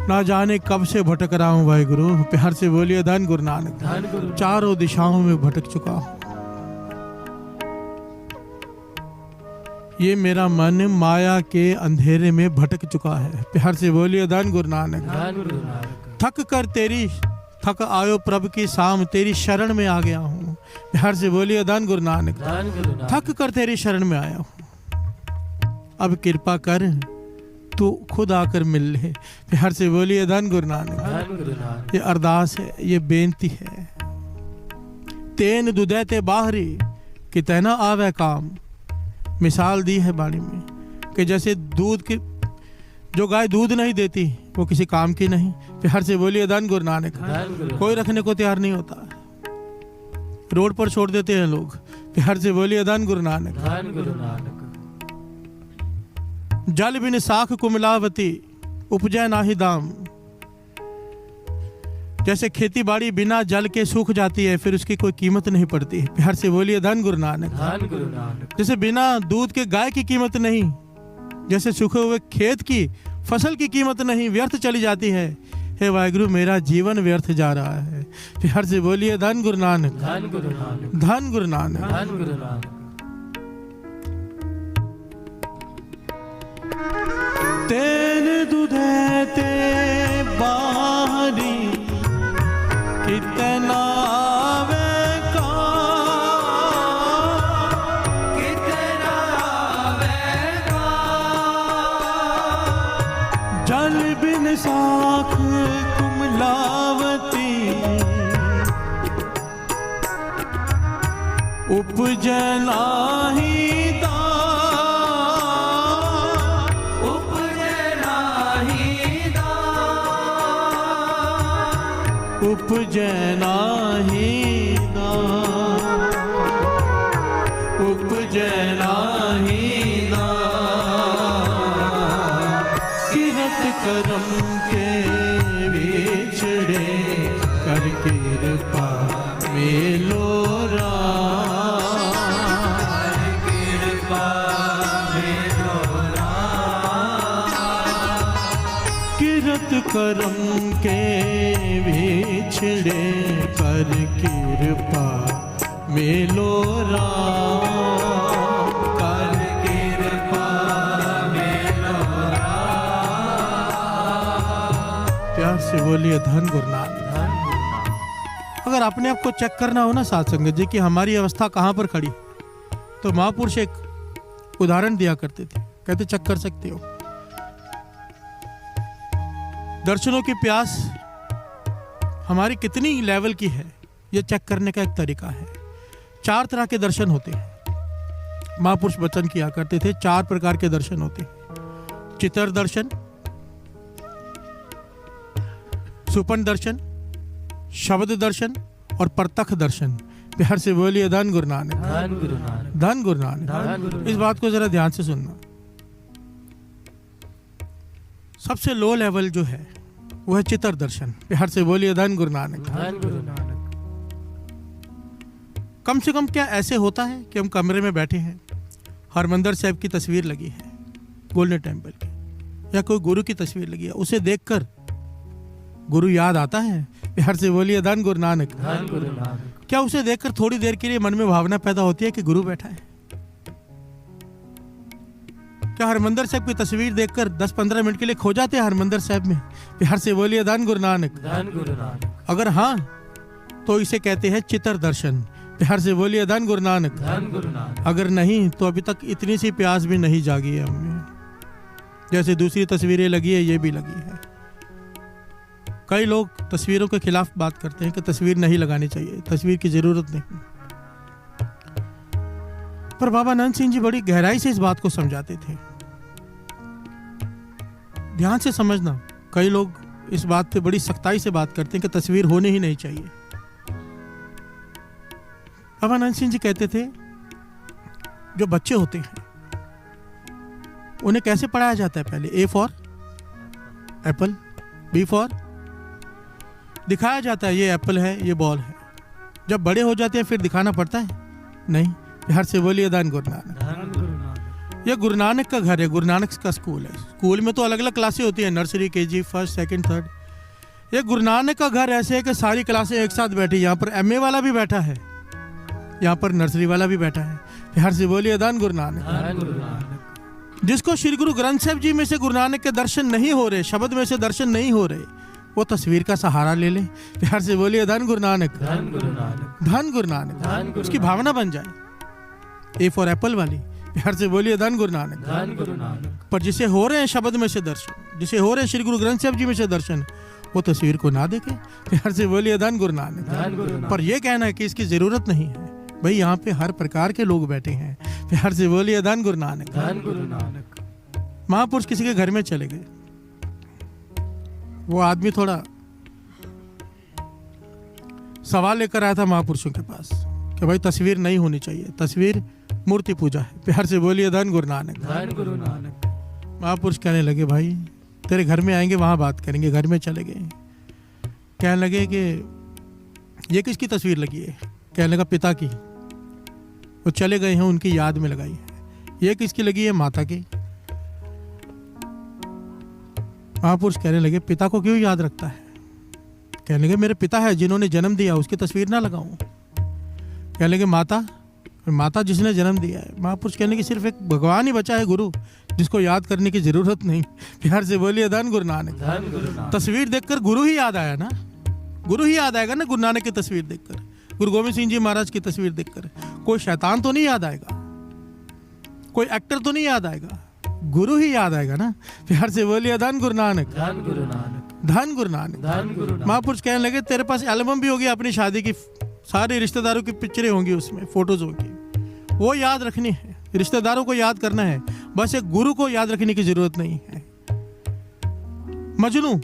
ना जाने कब से भटक रहा हूँ वाहिगुरु। प्यार से बोलिए धन गुरु नानक। धन गुरु। चारों दिशाओं में भटक चुका हूँ। ये मेरा मन माया के अंधेरे में भटक चुका है। प्यार से बोलिए धन गुरु नानक। धन गुरु नानक। थक आयो प्रभु की शाम, तेरी शरण में आ गया हूँ। प्यार से बोलिए धन गुरु नानक। धन गुरु नानक। थक कर तेरी शरण में आया हूँ, अब कृपा कर तू खुद आकर मिल ले। प्यार से बोलिए धन गुरु नानक। धन गुरु नानक। ये अरदास है, ये बेनती है। तेन दुधे ते बाहरी कि तेना आवे काम। मिसाल दी है बाणी में कि जैसे दूध की, जो गाय दूध नहीं देती वो किसी काम की नहीं। प्यार से बोलिए धन गुरु नानक। धन गुरु। कोई रखने को तैयार नहीं होता, रोड पर छोड़ देते हैं लोग। प्यार से बोलिए धन गुरु नानक। धन गुरु नानक। जल बिन साख कुमलावती उपजै नाहि दाम। जैसे खेती बाड़ी बिना जल के सूख जाती है, फिर उसकी कोई कीमत नहीं पड़ती। प्यार से बोलिए धन गुरु नानक। धन गुरु नानक। जैसे बिना दूध के गाय की कीमत नहीं, जैसे सूखे हुए खेत की फसल की कीमत नहीं, व्यर्थ चली जाती है। हे वाहिगुरु, मेरा जीवन व्यर्थ जा रहा है। प्यार से बोलिए धन गुरु नानक। धन गुरु नानक। धन गुरु नानक। धन गुरु नानक। तेन दुधे ते बाहरी कितना आवे काम, कितना आवे काम। जल बिन साख कुमलावती उपजै नाहि दान, उपजै नाहि दान, उपजै नाहि दान, उपजै नाहि दान। किरत करम के बिछड़े कर कृपा मेलो राम, कृपा मेलो किरत करम के बिछड़े कर कृपा मेलो राम, कर कृपा मेलो प्यार से बोलिए धन गुरु नानक। अगर अपने आप को चेक करना हो ना साथ संगत जी कि हमारी अवस्था कहाँ पर खड़ी, तो महापुरुष एक उदाहरण दिया करते थे, कहते चेक कर सकते हो। दर्शनों की प्यास हमारी कितनी लेवल की है, यह चेक करने का एक तरीका है। 4 तरह के दर्शन होते हैं, महापुरुष वचन किया करते थे। 4 प्रकार के दर्शन होते हैं, चित्तर दर्शन, सुपन दर्शन, शब्द दर्शन और प्रत्यक्ष दर्शन। प्यार से बोलिए धन गुरु नानक, धन गुरु नानक, धन गुरु नानक। इस बात को जरा ध्यान से सुनना। सबसे लो लेवल जो है वो है चित्तर दर्शन। प्यार से बोलिए धन गुरु नानक, धन गुरु नानक। कम से कम क्या ऐसे होता है कि हम कमरे में बैठे हैं, हरमंदिर साहब की तस्वीर लगी है, गोल्डन टेम्पल की, या कोई गुरु की तस्वीर लगी है, उसे देखकर गुरु याद आता है। प्यार से बोलिए धन गुरु नानक, धन गुरु नानक। क्या उसे देखकर थोड़ी देर के लिए मन में भावना पैदा होती है कि गुरु बैठा है? क्या हरमंदिर साहब की तस्वीर देखकर 10-15 मिनट के लिए खो जाते हैं हरमंदिर साहब में? प्यार से बोलिए धन गुरु नानक, धन गुरु नानक। अगर हाँ तो इसे कहते हैं चित्तर दर्शन। प्यार से बोलिए धन गुरु नानक, धन गुरु नानक। अगर नहीं तो अभी तक इतनी सी प्यास भी नहीं जागी है हमें, जैसे दूसरी तस्वीरें लगी है ये भी लगी है। कई लोग तस्वीरों के खिलाफ बात करते हैं कि तस्वीर नहीं लगानी चाहिए, तस्वीर की जरूरत नहीं, पर बाबा नंद सिंह जी बड़ी गहराई से इस बात को समझाते थे। ध्यान से समझना, कई लोग इस बात पे बड़ी सख्ताई से बात करते हैं कि तस्वीर होनी ही नहीं चाहिए। बाबा नंद सिंह जी कहते थे जो बच्चे होते हैं उन्हें कैसे पढ़ाया जाता है? पहले A for apple, B for, दिखाया जाता है ये एप्पल है, ये बॉल है। जब बड़े हो जाते हैं फिर दिखाना पड़ता है? नहीं। प्यार से बोलिए धन गुरु नानक, धन गुरु नानक। ये गुरु नानक का घर है, गुरु नानक का स्कूल है। स्कूल में तो अलग अलग क्लासें होती है, nursery, KG, first, second, third. ये गुरु नानक का घर ऐसे है कि सारी क्लासें एक साथ बैठी। यहाँ पर एमए वाला भी बैठा है, यहाँ पर नर्सरी वाला भी बैठा है। प्यार से बोलिए धन गुरु नानक, धन गुरु नानक। जिसको श्री गुरु ग्रंथ साहब जी में से गुरु नानक के दर्शन नहीं हो रहे, शब्द में से दर्शन नहीं हो रहे, वो तस्वीर का सहारा ले ले। प्यार से बोलिए धन गुरु नानक, धन गुरु नानक। धन गुरु नानक, धन गुरु उसकी भावना बन जाए। ए फॉर एप्पल वाली। प्यार से बोलिए धन गुरु नानक, धन गुरु नानक। पर जिसे हो रहे हैं शब्द में से दर्शन, जिसे हो रहे हैं श्री गुरु ग्रंथ साहब जी में से दर्शन, वो तस्वीर को ना देखे। प्यार से बोलिए धन गुरु नानक, धन गुरु नानक। पर यह कहना है कि इसकी जरूरत नहीं है। भाई यहाँ पे हर प्रकार के लोग बैठे हैं। प्यार से बोलिए धन गुरु नानक, धन गुरु नानक। महापुरुष किसी के घर में चले गए, वो आदमी थोड़ा सवाल लेकर आया था महापुरुषों के पास कि भाई तस्वीर नहीं होनी चाहिए, तस्वीर मूर्ति पूजा है। प्यार से बोलिए धन गुरु नानक, धन गुरु नानक। महापुरुष कहने लगे भाई तेरे घर में आएंगे, वहां बात करेंगे। घर में चले गए, कहने लगे कि ये किसकी तस्वीर लगी है? कहने लगा पिता की। वो चले गए हैं, उनकी याद में लगाई है। ये किसकी लगी है? माता की। महापुरुष कहने लगे पिता को क्यों याद रखता है? कहने लगे मेरे पिता है जिन्होंने जन्म दिया, उसकी तस्वीर ना लगाऊं। कहने लगे माता, माता जिसने जन्म दिया है। महापुरुष कहने की सिर्फ एक भगवान ही बचा है गुरु, जिसको याद करने की जरूरत नहीं। प्यार से बोलिए धन गुरु नानक, धन गुरु नानक। तस्वीर देखकर गुरु ही याद आया ना, गुरु ही याद आएगा ना। गुरु नानक की तस्वीर देखकर, गुरु गोविंद सिंह जी महाराज की तस्वीर देखकर कोई शैतान तो नहीं याद आएगा, कोई एक्टर तो नहीं याद आएगा, गुरु ही याद आएगा ना। प्यार से बोलिए धन गुरु नानक, धन गुरु नानक। धन गुरु नानक। धन गुरु नानक। महापुरुष कहने लगे तेरे पास एल्बम भी होगी अपनी शादी की सारे रिश्तेदारों की पिक्चरें होंगी उसमें, फोटोज होंगी, वो याद रखनी है, रिश्तेदारों को याद करना है, बस एक गुरु को याद रखने की जरूरत नहीं है। मजनू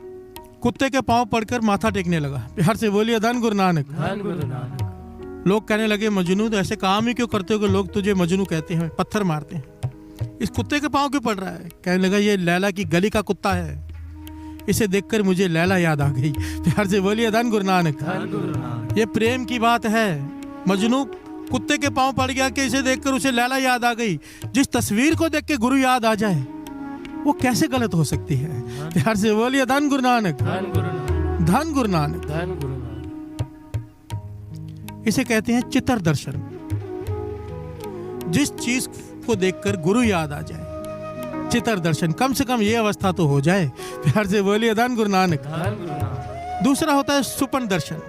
कुत्ते के पांव पड़कर माथा टेकने लगा। प्यार से बोलिए धन गुरु नानक। धन गुरु नानक। लोग कहने लगे मजनू तो ऐसे काम ही क्यों करते हो कि लोग तुझे मजनू कहते हैं, पत्थर मारते हैं, इस कुत्ते के पांव क्यों पड़ रहा है? कहने लगा ये लैला की गली का कुत्ता है, इसे देखकर मुझे लैला याद आ गई। प्यार से बोलिए धन गुरु नानक। धन गुरु नानक। ये प्रेम की बात है। मजनू कुत्ते के पांव पड़ गया कि इसे देखकर उसे लैला याद आ गई। जिस तस्वीर को देख के गुरु याद आ जाए वो कैसे गलत हो सकती है? प्यार से बोलिए धन गुरु नानक। धन गुरु नानक। धन गुरु नानक। धन गुरु नानक। इसे कहते हैं चित्र दर्शन। जिस चीज को देखकर गुरु याद आ जाए, चित्र दर्शन, कम से कम ये अवस्था तो हो जाए। प्यार से बोलिए धन गुरु नानक। धन गुरु नानक। दूसरा होता है सुपन दर्शन।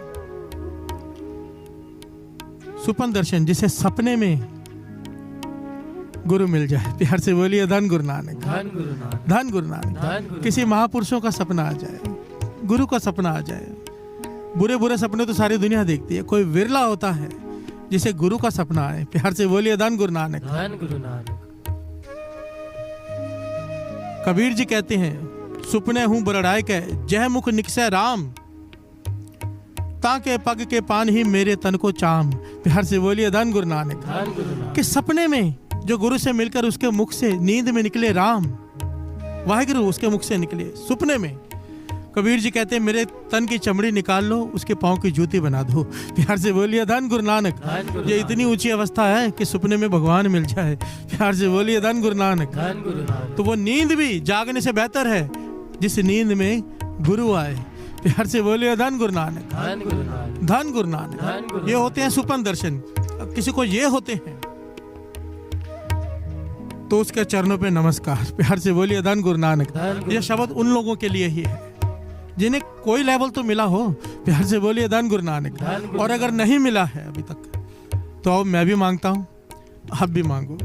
सुपन दर्शन, जिसे सपने में गुरु मिल जाए। प्यार से बोलिए धन गुरु नानक। धन गुरु नानक। धन गुरु नानक। धन गुरु। किसी महापुरुषों का सपना आ जाए, गुरु का सपना आ जाए। बुरे बुरे सपने तो सारी दुनिया देखती है, कोई विरला होता है जिसे गुरु का सपना आए। प्यार से बोलिए धन गुरु नानक। धन गुरु नानक। कबीर जी कहते हैं सुपने हूं बरड़ाए के जह मुख निकसे राम, ताके पग के पान ही मेरे तन को चाम। प्यार से बोलिए धन गुरु नानक। धन गुरु नानक। कि सपने में जो गुरु से मिलकर उसके मुख से, नींद में निकले राम, वाहिगुरु उसके मुख से निकले सुपने में। कबीर जी कहते हैं मेरे तन की चमड़ी निकाल लो, उसके पांव की जूती बना दो। प्यार से बोलिए धन गुरु नानक। धन गुरु ये नानक। इतनी ऊंची अवस्था है कि सपने में भगवान मिल जाए। प्यार से बोलिए धन गुरु नानक। धन गुरु नानक। तो वो नींद भी जागने से बेहतर है जिस नींद में गुरु आए। प्यार से बोलिए धन गुरु नानक। धन गुरु नानक। धन गुरु धन नानक। गुरु ये होते हैं सुपन दर्शन। अब किसी को ये होते हैं तो उसके चरणों पे नमस्कार। प्यार से बोलिए धन गुरु नानक। धन गुरु ये शब्द उन लोगों के लिए ही है जिन्हें कोई लेवल तो मिला हो। प्यार से बोलिए धन गुरु नानक। धन गुरु और अगर नहीं मिला है अभी तक तो अब मैं भी मांगता हूं, आप भी मांगो।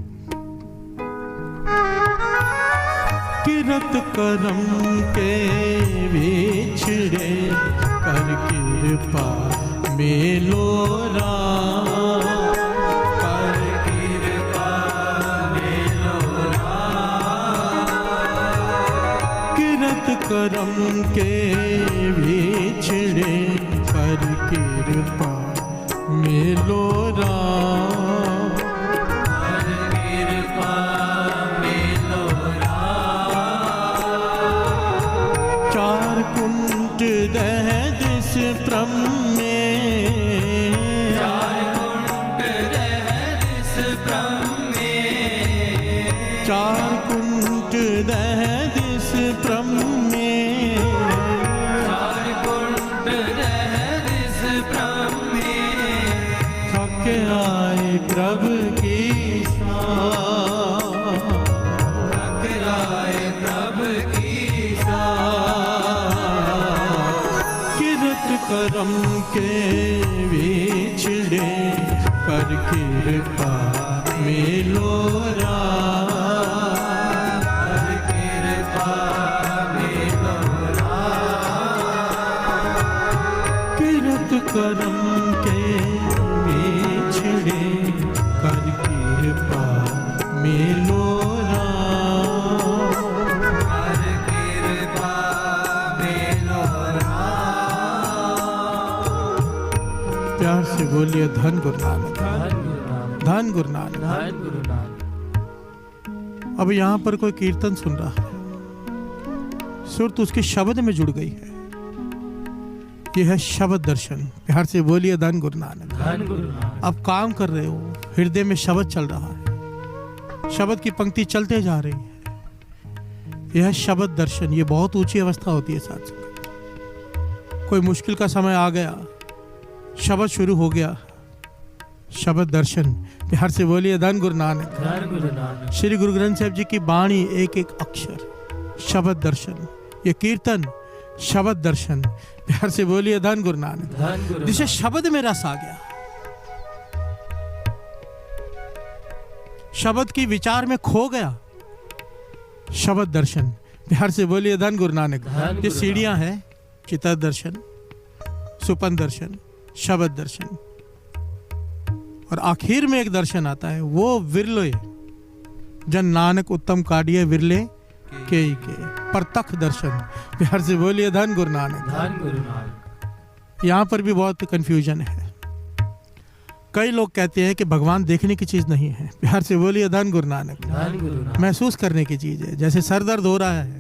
किरत करम के बिछड़े कर कृपा मेलो राम, कर कृपा मेलो राम। किरत करम के बिछड़े कर कृपा मेलो राम, कर कृपा मेलो राम। चार कुंट दह दिस प्रम में, चार कुंट दह दिस प्रम में, चार कुंट दह दिस प्रम में, चार कुंट दह दिस प्रम में। थक आए प्रभु की साथ, थक आए प्रभु की साथ। किरत करम के बिछड़े कर कृपा मेलो राम, कर कृपा मेलो राम। किरत करम के बिछड़े कर कृपा मेलो राम, कर कृपा मेलो राम। प्यार से बोलिए धन गुरु नानक। धन गुरु नानक। धन गुरु नानक। धन गुरु नानक। अब यहाँ पर कोई कीर्तन सुन रहा है, सुरत उसके शब्द में जुड़ गई है। यह है शब्द दर्शन। प्यार से बोलिए धन गुरु नानक। धन गुरु नानक। अब काम कर रहे हो, हृदय में शब्द चल रहा है, शब्द की पंक्ति चलते जा रही है। यह शब्द दर्शन, ये बहुत ऊंची अवस्था होती है साथ। कोई मुश्किल का समय आ गया, शब्द शुरू हो गया, शब्द दर्शन। प्यार से बोलिए धन गुरु नानक। धन गुरु नानक। श्री गुरु ग्रंथ साहिब जी की बाणी, एक एक अक्षर शब्द दर्शन। ये कीर्तन शब्द दर्शन। प्यार से बोलिए धन गुरु नानक। धन गुरु जिसे नानक। शब्द में रस आ गया, शब्द की विचार में खो गया, शब्द दर्शन। प्यार से बोलिए धन गुरु नानक। धन ये गुरु सीढ़ियां हैं, चित्त दर्शन, सुपन दर्शन, शब्द दर्शन। और आखिर में एक दर्शन आता है, वो विरले जन नानक उत्तम काढ़िए विरले के प्रत्यक्ष दर्शन। प्यार से बोलिए धन गुरु नानक। धन गुरु नानक। यहाँ पर भी बहुत कंफ्यूजन है। कई लोग कहते हैं कि भगवान देखने की चीज नहीं है। प्यार से बोलिए धन गुरु नानक। धन गुरु नानक। महसूस करने की चीज है। जैसे सर दर्द हो रहा है,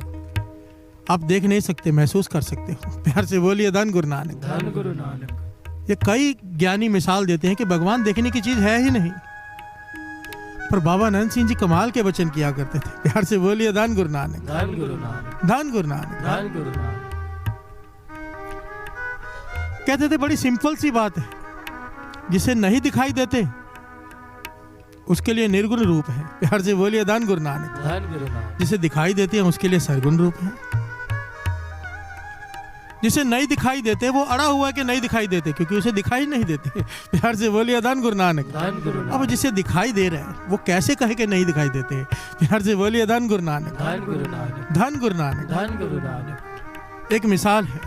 आप देख नहीं सकते, महसूस कर सकते हो। प्यार से बोलिए धन गुरु नानक। धन गुरु नानक। ये कई ज्ञानी मिसाल देते हैं कि भगवान देखने की चीज है ही नहीं, पर बाबा नंद सिंह जी कमाल के वचन किया करते थे। प्यार से बोलिए धन गुरु नानक। धन गुरु नानक। धन गुरु नानक। धन गुरु नानक। कहते थे बड़ी सिंपल सी बात है, जिसे नहीं दिखाई देते उसके लिए निर्गुण रूप है। प्यार से बोलिए धन गुरु नानक। धन गुरु नानक। जिसे दिखाई देते हैं उसके लिए सरगुण रूप है। जिसे नहीं दिखाई देते वो अड़ा हुआ है कि नहीं दिखाई देते, क्योंकि उसे दिखाई नहीं देते। प्यार से बोलिए धन गुरु नानक। धन गुरु नानक। अब जिसे दिखाई दे रहा है वो कैसे कहे कि नहीं दिखाई देते। प्यार से बोलिए धन गुरु नानक। धन गुरु नानक। धन गुरु नानक। धन गुरु नानक। एक मिसाल है,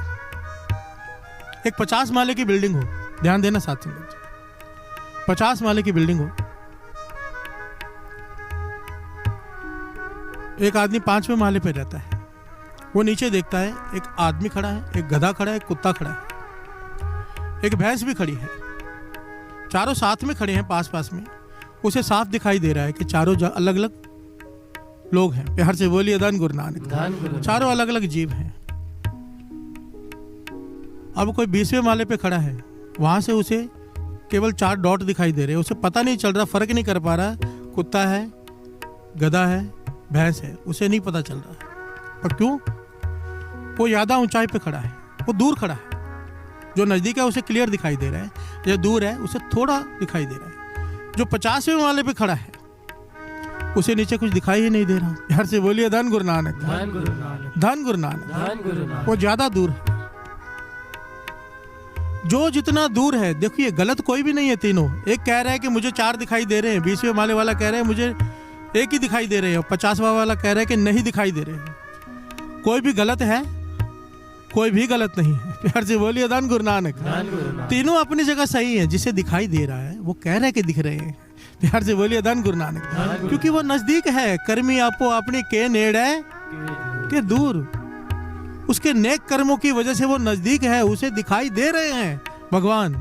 एक 50 माले की बिल्डिंग हो, ध्यान देना साथ में, 50 माले की बिल्डिंग हो, एक आदमी 5वें माले पे रहता है। वो नीचे देखता है, एक आदमी खड़ा है, एक गधा खड़ा है, एक कुत्ता खड़ा है, एक भैंस भी खड़ी है, चारों साथ में खड़े हैं पास पास में। उसे साफ दिखाई दे रहा है कि चारों अलग अलग लोग हैं। प्यार से बोलिए धन गुरु नानक। धन गुरु नानक। चारों अलग अलग जीव हैं। अब कोई 20वें माले पे खड़ा है, वहां से उसे केवल 4 डॉट दिखाई दे रहे हैं। उसे पता नहीं चल रहा, फर्क नहीं कर पा रहा कुत्ता है, गधा है, भैंस है, उसे नहीं पता चल रहा। पर क्यों? वो ज्यादा ऊंचाई पे खड़ा है, वो दूर खड़ा है। जो नजदीक है उसे क्लियर दिखाई दे रहा है, जो दूर है उसे थोड़ा दिखाई दे रहा है। जो 50वें माले पे खड़ा है उसे नीचे कुछ दिखाई ही नहीं दे रहा। यार से बोलिए धन गुरु नानक। धन गुरु नानक। धन गुरु नानक। धन गुरु नानक। वो ज्यादा दूर है। जो जितना दूर है, देखिए गलत कोई भी नहीं है। तीनों, एक कह रहा है कि मुझे 4 दिखाई दे रहे हैं, 20वें माले वाला कह रहा है मुझे 1 ही दिखाई दे रहे हैं, 50वां वाला कह रहा है कि नहीं दिखाई दे रहे हैं। कोई भी गलत है, कोई भी गलत नहीं है। प्यार से बोलिए धन गुरु नानक। धन गुरु नानक। तीनों अपनी जगह सही है। जिसे दिखाई दे रहा है वो कह रहा है कि दिख रहे हैं। प्यार से बोलिए धन गुरु नानक। क्योंकि वो नजदीक है। कर्मी आपो अपने के नेड़ है के दूर। उसके नेक कर्मों की वजह से वो नजदीक है, उसे दिखाई दे रहे हैं भगवान।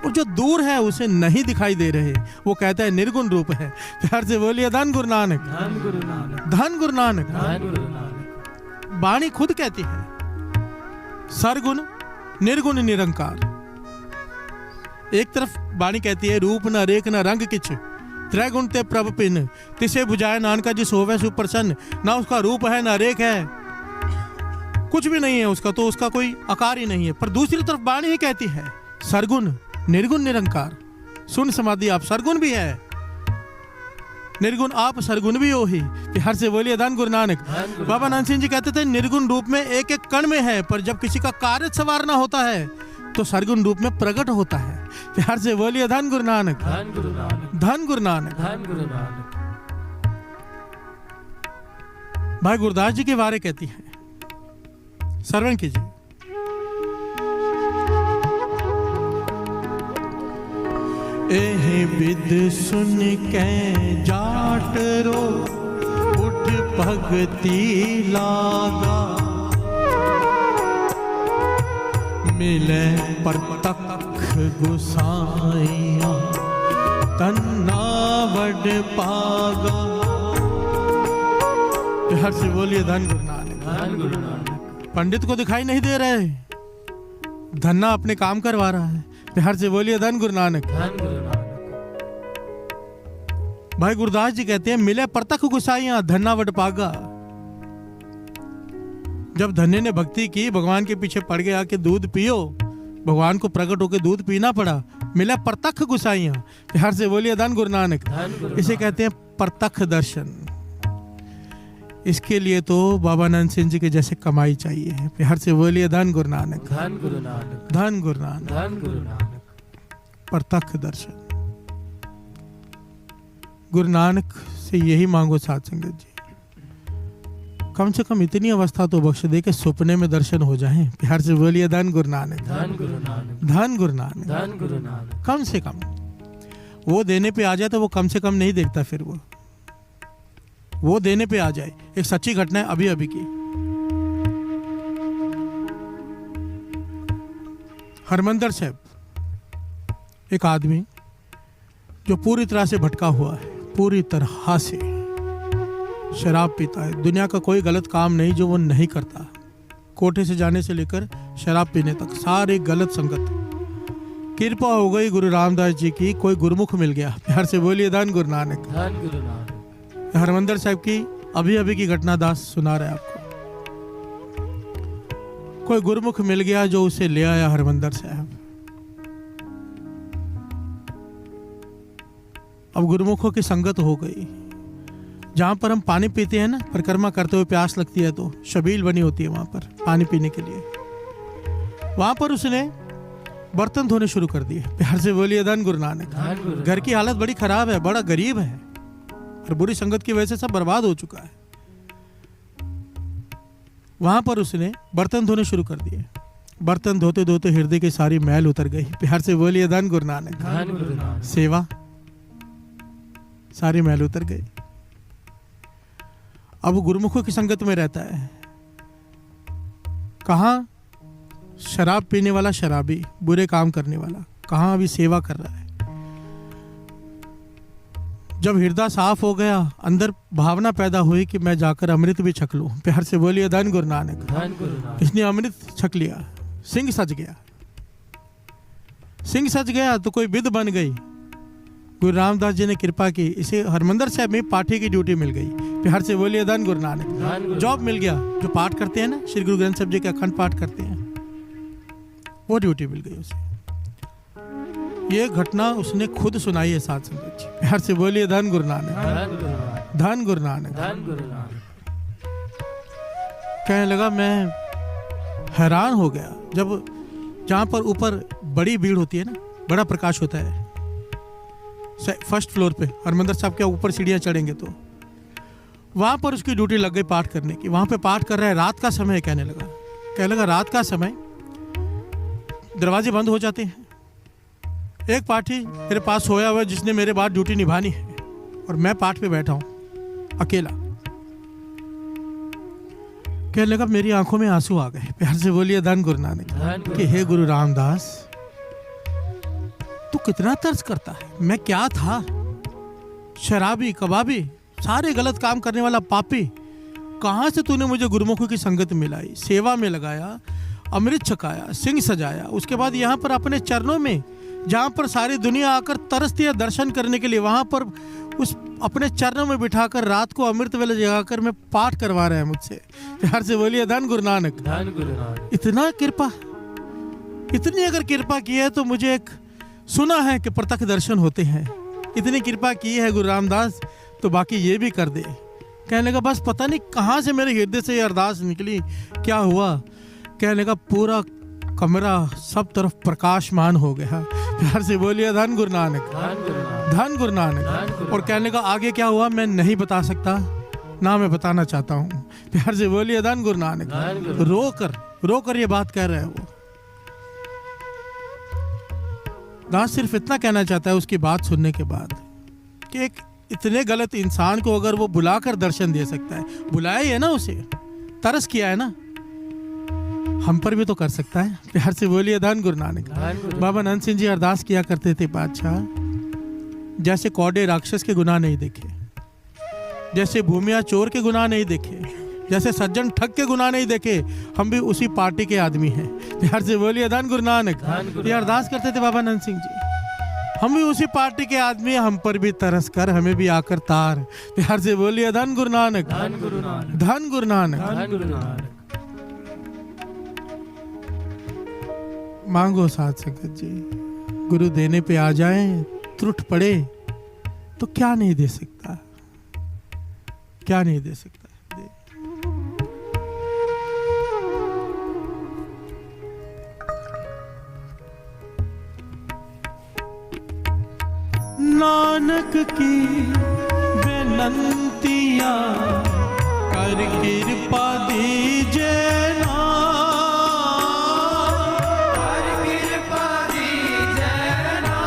और जो दूर है उसे नहीं दिखाई दे रहे, वो कहता है निर्गुण रूप है। प्यार से बोलिए धन गुरु नानक। धन गुरु नानक। धन गुरु नानक। धन गुरु नानक। वाणी खुद कहती है, सरगुण निर्गुण निरंकार। एक तरफ वाणी कहती है रूप न रेख न रंग किछ, त्रैगुण ते प्रभ पिन, तिसे बुझाए नानका जिस होवे सुप्रसन्न। ना उसका रूप है ना रेख है, कुछ भी नहीं है उसका, तो उसका कोई आकार ही नहीं है। पर दूसरी तरफ वाणी ही कहती है सरगुण निर्गुण निरंकार। सुन समाधि आप सरगुण भी है, निर्गुण आप सरगुण भी हो ही। प्यार से बोलिए धन गुरु नानक। बाबा नानक सिंह जी कहते थे निर्गुण रूप में एक एक कण में है, पर जब किसी का कार्य संवारना होता है तो सरगुण रूप में प्रकट होता है। प्यार से बोलिए धन गुरु नानक। धन गुरु नानक। धन गुरु नानक। धन गुरु नानक। भाई गुरदास जी के बारे कहती है, श्रवण कीजिए। एह विद सुन के जाट रो, उठ भगति लागा। मिले परतख गुसाइया, तन्ना वड पागा। हर से बोलिए धन गुरु नानक। धन गुरु नानक। पंडित को दिखाई नहीं दे रहे, धन्ना अपने काम करवा रहा है। प्यार से बोलिए धन गुरु नानक। धन गुरु नानक। भाई गुरदास जी कहते हैं मिले परतख गुसाइया, धन्ना वड पागा। जब धन्य ने भक्ति की, भगवान के पीछे पड़ गया कि दूध पियो, भगवान को प्रकट होकर दूध पीना पड़ा। मिला परतख गुसाइया। प्यार से बोलिए धन गुरु नानक। इसे कहते हैं परतख दर्शन। इसके लिए तो बाबा नंद सिंह जी के जैसे कमाई चाहिए। प्यार से बोलिए धन गुरु नानक। धन गुरु नानक। धन गुरु नानक। धन गुरु नानक। परतख दर्शन। गुरु नानक से यही मांगो साध संगत जी, कम से कम इतनी अवस्था तो बख्श दे कि सपने में दर्शन हो जाएं। प्यार से बोलिए धन गुरु नानक। धन गुरु नानक। धन गुरु नानक। धन गुरु नानक। कम से कम वो देने पे आ जाए तो वो कम से कम नहीं देखता, फिर वो देने पे आ जाए। एक सच्ची घटना है अभी अभी की। हरमंदर साहब, एक आदमी जो पूरी तरह से भटका हुआ है, पूरी तरह से शराब पीता है, दुनिया का कोई गलत काम नहीं जो वो नहीं करता, कोठे से जाने से लेकर शराब पीने तक सारी गलत संगत। कृपा हो गई गुरु रामदास जी की, कोई गुरुमुख मिल गया। प्यार से बोलिए धन गुरु नानक। धन गुरु नानक। हरमंदर साहब की अभी अभी की घटना दास सुना रहे आपको। कोई गुरुमुख मिल गया जो उसे ले आया हरमंदर साहब। अब गुरुमुखों की संगत हो गई। जहां पर हम पानी पीते हैं ना, परिक्रमा करते हुए प्यास लगती है तो शबील बनी होती है वहां पर पानी पीने के लिए। वहां पर उसने बर्तन धोने शुरू कर दिए। प्यार से बोलिए धन गुरु नानक। घर की हालत बड़ी खराब है, बड़ा गरीब है और बुरी संगत की वजह से सब बर्बाद हो चुका है। वहां पर उसने बर्तन धोने शुरू कर दिए। बर्तन धोते धोते हृदय की सारी मैल उतर गई। प्यार से बोलिए धन गुरु नानक। सेवा, सारी मैल उतर गई। अब गुरुमुखों की संगत में रहता है। कहां शराब पीने वाला शराबी, बुरे काम करने वाला, कहां अभी सेवा कर रहा है। जब हृदय साफ हो गया, अंदर भावना पैदा हुई कि मैं जाकर अमृत भी छक लूं। प्यार से बोलिए धन गुरु नानक। इसने अमृत छक लिया, सिंह सज गया। सिंह सज गया तो कोई विध बन गई। गुरु रामदास जी ने कृपा की, इसे हरमंदर साहब में पाठी की ड्यूटी मिल गई। प्यार से बोलिए धन गुरु नानक। जॉब मिल गया। जो पाठ करते हैं ना, श्री गुरु ग्रंथ साहब जी के अखंड पाठ करते हैं, वो ड्यूटी मिल गई उसे। ये घटना उसने खुद सुनाई है साथ संगत जी। प्यार से बोलिए धन गुरु नानक। धन गुरु नानक। कहने लगा, मैं हैरान हो गया जब जहां पर ऊपर बड़ी भीड़ होती है ना, बड़ा प्रकाश होता है फर्स्ट फ्लोर पे, हरमंदर साहब के ऊपर सीढ़ियां चढ़ेंगे तो वहां पर उसकी ड्यूटी लग गई पाठ करने की। वहां पे पाठ कर रहा है, रात का समय। कहने लगा रात का समय, दरवाजे बंद हो जाते हैं। एक पाठी मेरे पास सोया हुआ जिसने मेरे बाद ड्यूटी निभानी है और मैं पाठ पे बैठा हूं अकेला। कहने लगा, मेरी आंखों में आंसू आ गए। प्यार से बोलिए धन गुरु नानक। कि हे गुरु रामदास, तू कितना तरस करता है। मैं क्या था, शराबी, कबाबी, सारे गलत काम करने वाला पापी। कहां से तूने मुझे गुरुमुखों की संगत मिलाई, सेवा में लगाया, अमृत छकाया, सिंह सजाया। उसके बाद यहाँ पर अपने चरणों में, जहाँ पर सारी दुनिया आकर तरसती है दर्शन करने के लिए, वहां पर उस अपने चरणों में बिठाकर रात को अमृत वेले जगाकर मैं पाठ करवा रहे हैं मुझसे। प्यार से बोलिए धन गुरु नानक। इतना कृपा, इतनी अगर कृपा की है तो मुझे एक सुना है कि प्रत्यक्ष दर्शन होते हैं। इतनी कृपा की है गुरु रामदास तो बाकी ये भी कर दे। कहने लगा, बस पता नहीं कहाँ से मेरे हृदय से ये अरदास निकली, क्या हुआ। कहने लगा, पूरा कमरा सब तरफ प्रकाशमान हो गया। प्यार से बोलिए धन गुरु नानक। धन गुरु नानक। और कहने लगा, आगे क्या हुआ मैं नहीं बता सकता, ना मैं बताना चाहता हूँ। प्यार से बोलिए धन गुरु नानक। रोकर ये बात कह रहे हैं वो। दास सिर्फ इतना कहना चाहता है उसकी बात सुनने के बाद कि एक इतने गलत इंसान को अगर वो बुलाकर दर्शन दे सकता है, बुलाया ही है ना उसे, तरस किया है ना, हम पर भी तो कर सकता है। प्यार से बोलिए धन गुरु नानक। बाबा नंद सिंह जी अरदास किया करते थे, बादशाह जैसे कौड़े राक्षस के गुनाह नहीं देखे, जैसे भूमिया चोर के गुनाह नहीं देखे, जैसे सज्जन ठग के गुनाह नहीं देखे, हम भी उसी पार्टी के आदमी हैं। प्यार से बोलिए धन गुरु नानक। ये अरदास करते थे बाबा नंद सिंह जी, हम भी उसी पार्टी के आदमी, हम पर भी तरस कर हमें भी आकर तार। प्यार से बोलिए धन गुरु नानक। धन गुरु नानक। मांगो साथ संगत जी, गुरु देने पे आ जाए, त्रुट पड़े तो क्या नहीं दे सकता, क्या नहीं दे सकता। नानक की बेनंतियां कर कृपा दीजे ना, कर कृपा दीजे ना,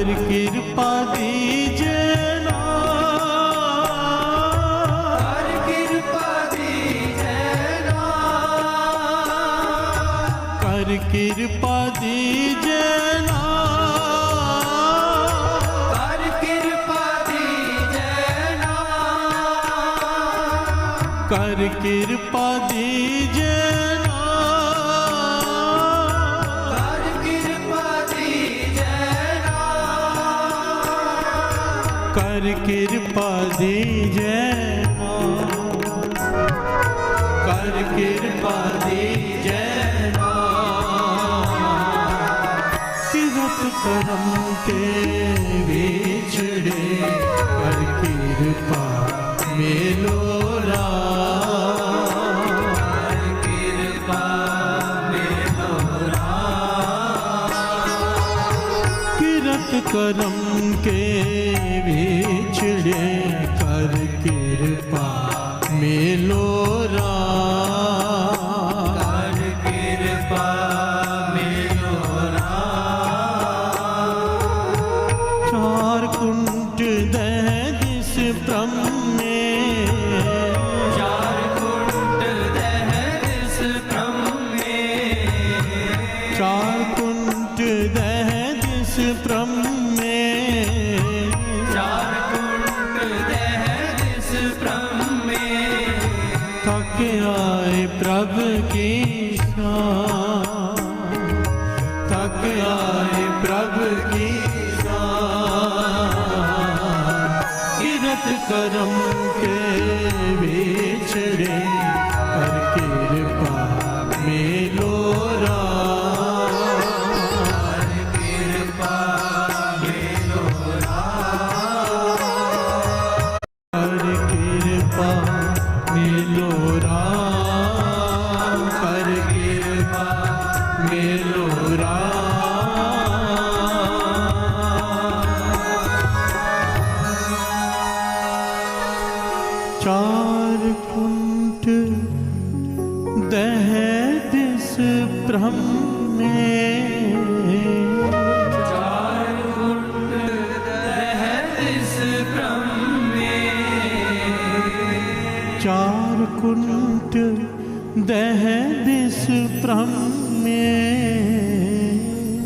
कर कृपा दीजे ना, कर कृपा दीजे ना, कर कृपा दीजे ना, कर कृपा दीजे ना, कर कृपा दीजे ना, कर कृपा दीजे ना, कर कृपा दीजे ना, कर कृपा दीजे ना, तीरथ करम के बिछड़े कर कृपा मेलो रा, कृपा मेलो तीरथ करम के बिछड़े कर कृपा मेलो रा, कर कृपा मेलो चार कुंट दह दिस ब्रह्म में, चार कुंट दह दिस ब्रह्म में, चार कुंट दह दिस ब्रह्म में, चार कुंट दह दिस ब्रह्म में, थक आए प्रभु की शान, थक आए प्रभु की शान, तीरथ करम के बिछड़े कर कृपा मेलो रा, कृपा मेलो कर कृपा मेलो रा, कर कृपा मेलो रा, चार कुंट दह दिस ब्रह्म में, चार कुंट दह दिस ब्रह्म में, चार कुंट दह दिस ब्रह्म में,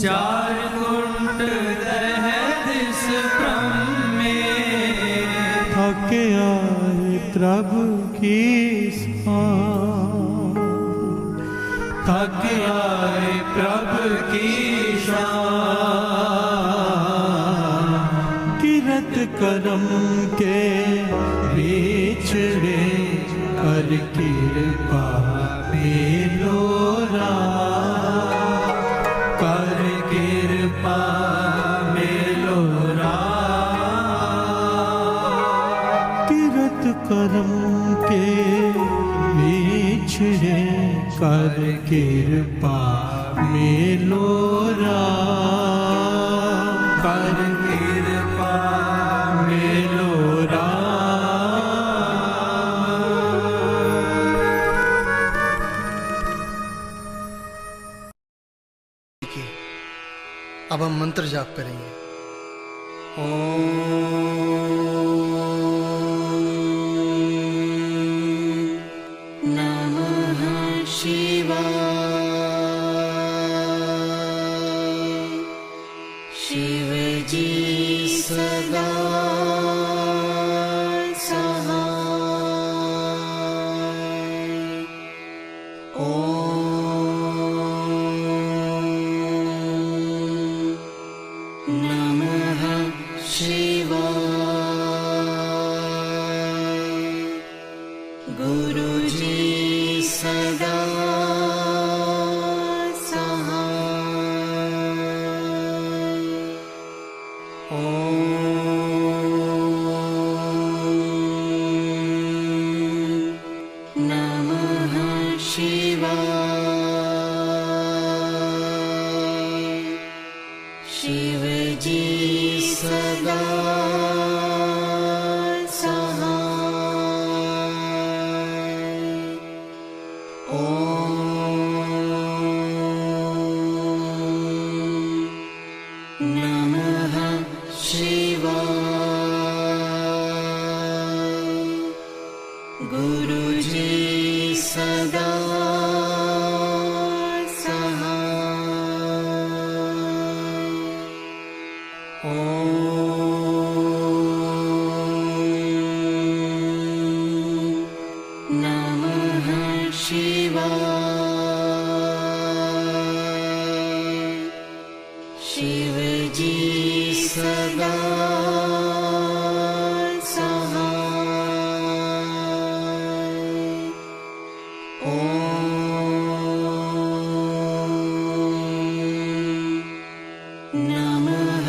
चार कुंट दह दिस ब्रह्म में, थक आए प्रभु की शान, थक आए प्रभु की शान, तीरथ करम के बिछड़े कर कृपा मेलो रा, कर कृपा मेलो रा, तीरथ करम के बिछड़े कर कृपा मेलो रा, कर कृपा मेलो रा, अब हम मंत्र जाप करेंगे। नमः शिवाय। शिवजी सदा सहाय। नमः शिवाय। गुरुजी सदा सहाय। नमः शिवाय। शिवजी सदा सहाय। नमः नमः शिवाय। शिवजी सदा सहाय। नमः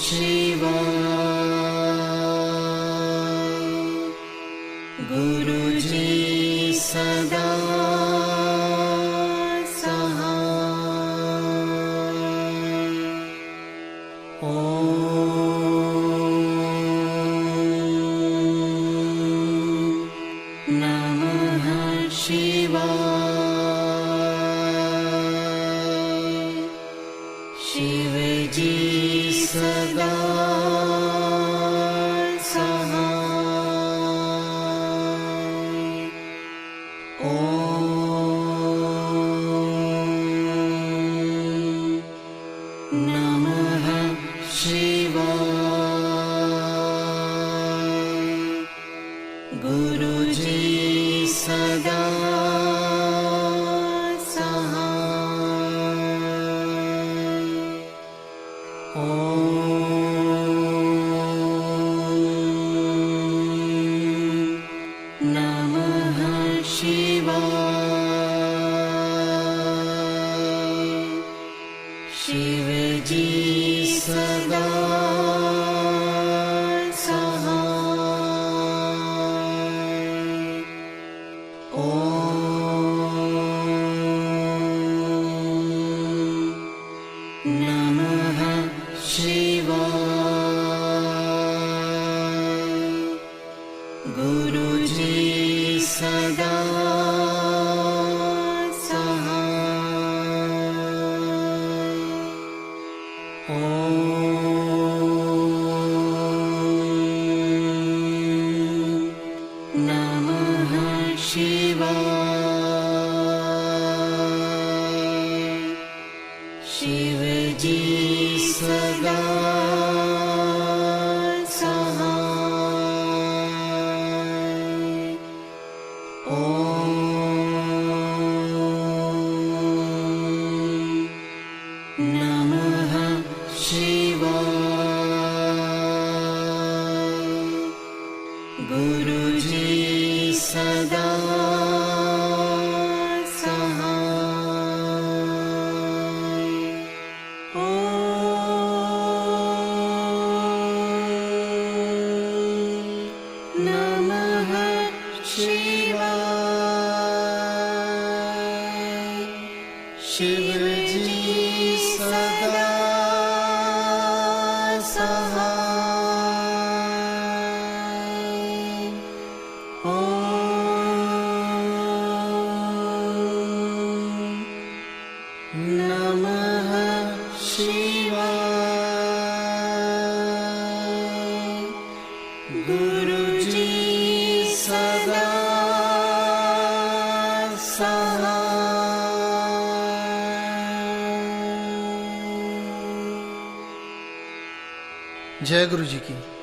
शिवाय। गुरुजी सदा सहाय। नमः शिवाय। शिवजी सदा सहाय। नमः शिवाय। गुरुजी सदा सहाय। नमः शिवाय। शिवजी सदा सहाय। नमः शिवाय। गुरुजी सदा नमः शिवाय। शिवजी सदा सहाय। नमः शिवाय। गुरुजी सदा सहाय। नमः शिवाय। शिवजी सदा सहाय। नमः शिवाय। गुरुजी सदा सहाय। जय गुरु जी की।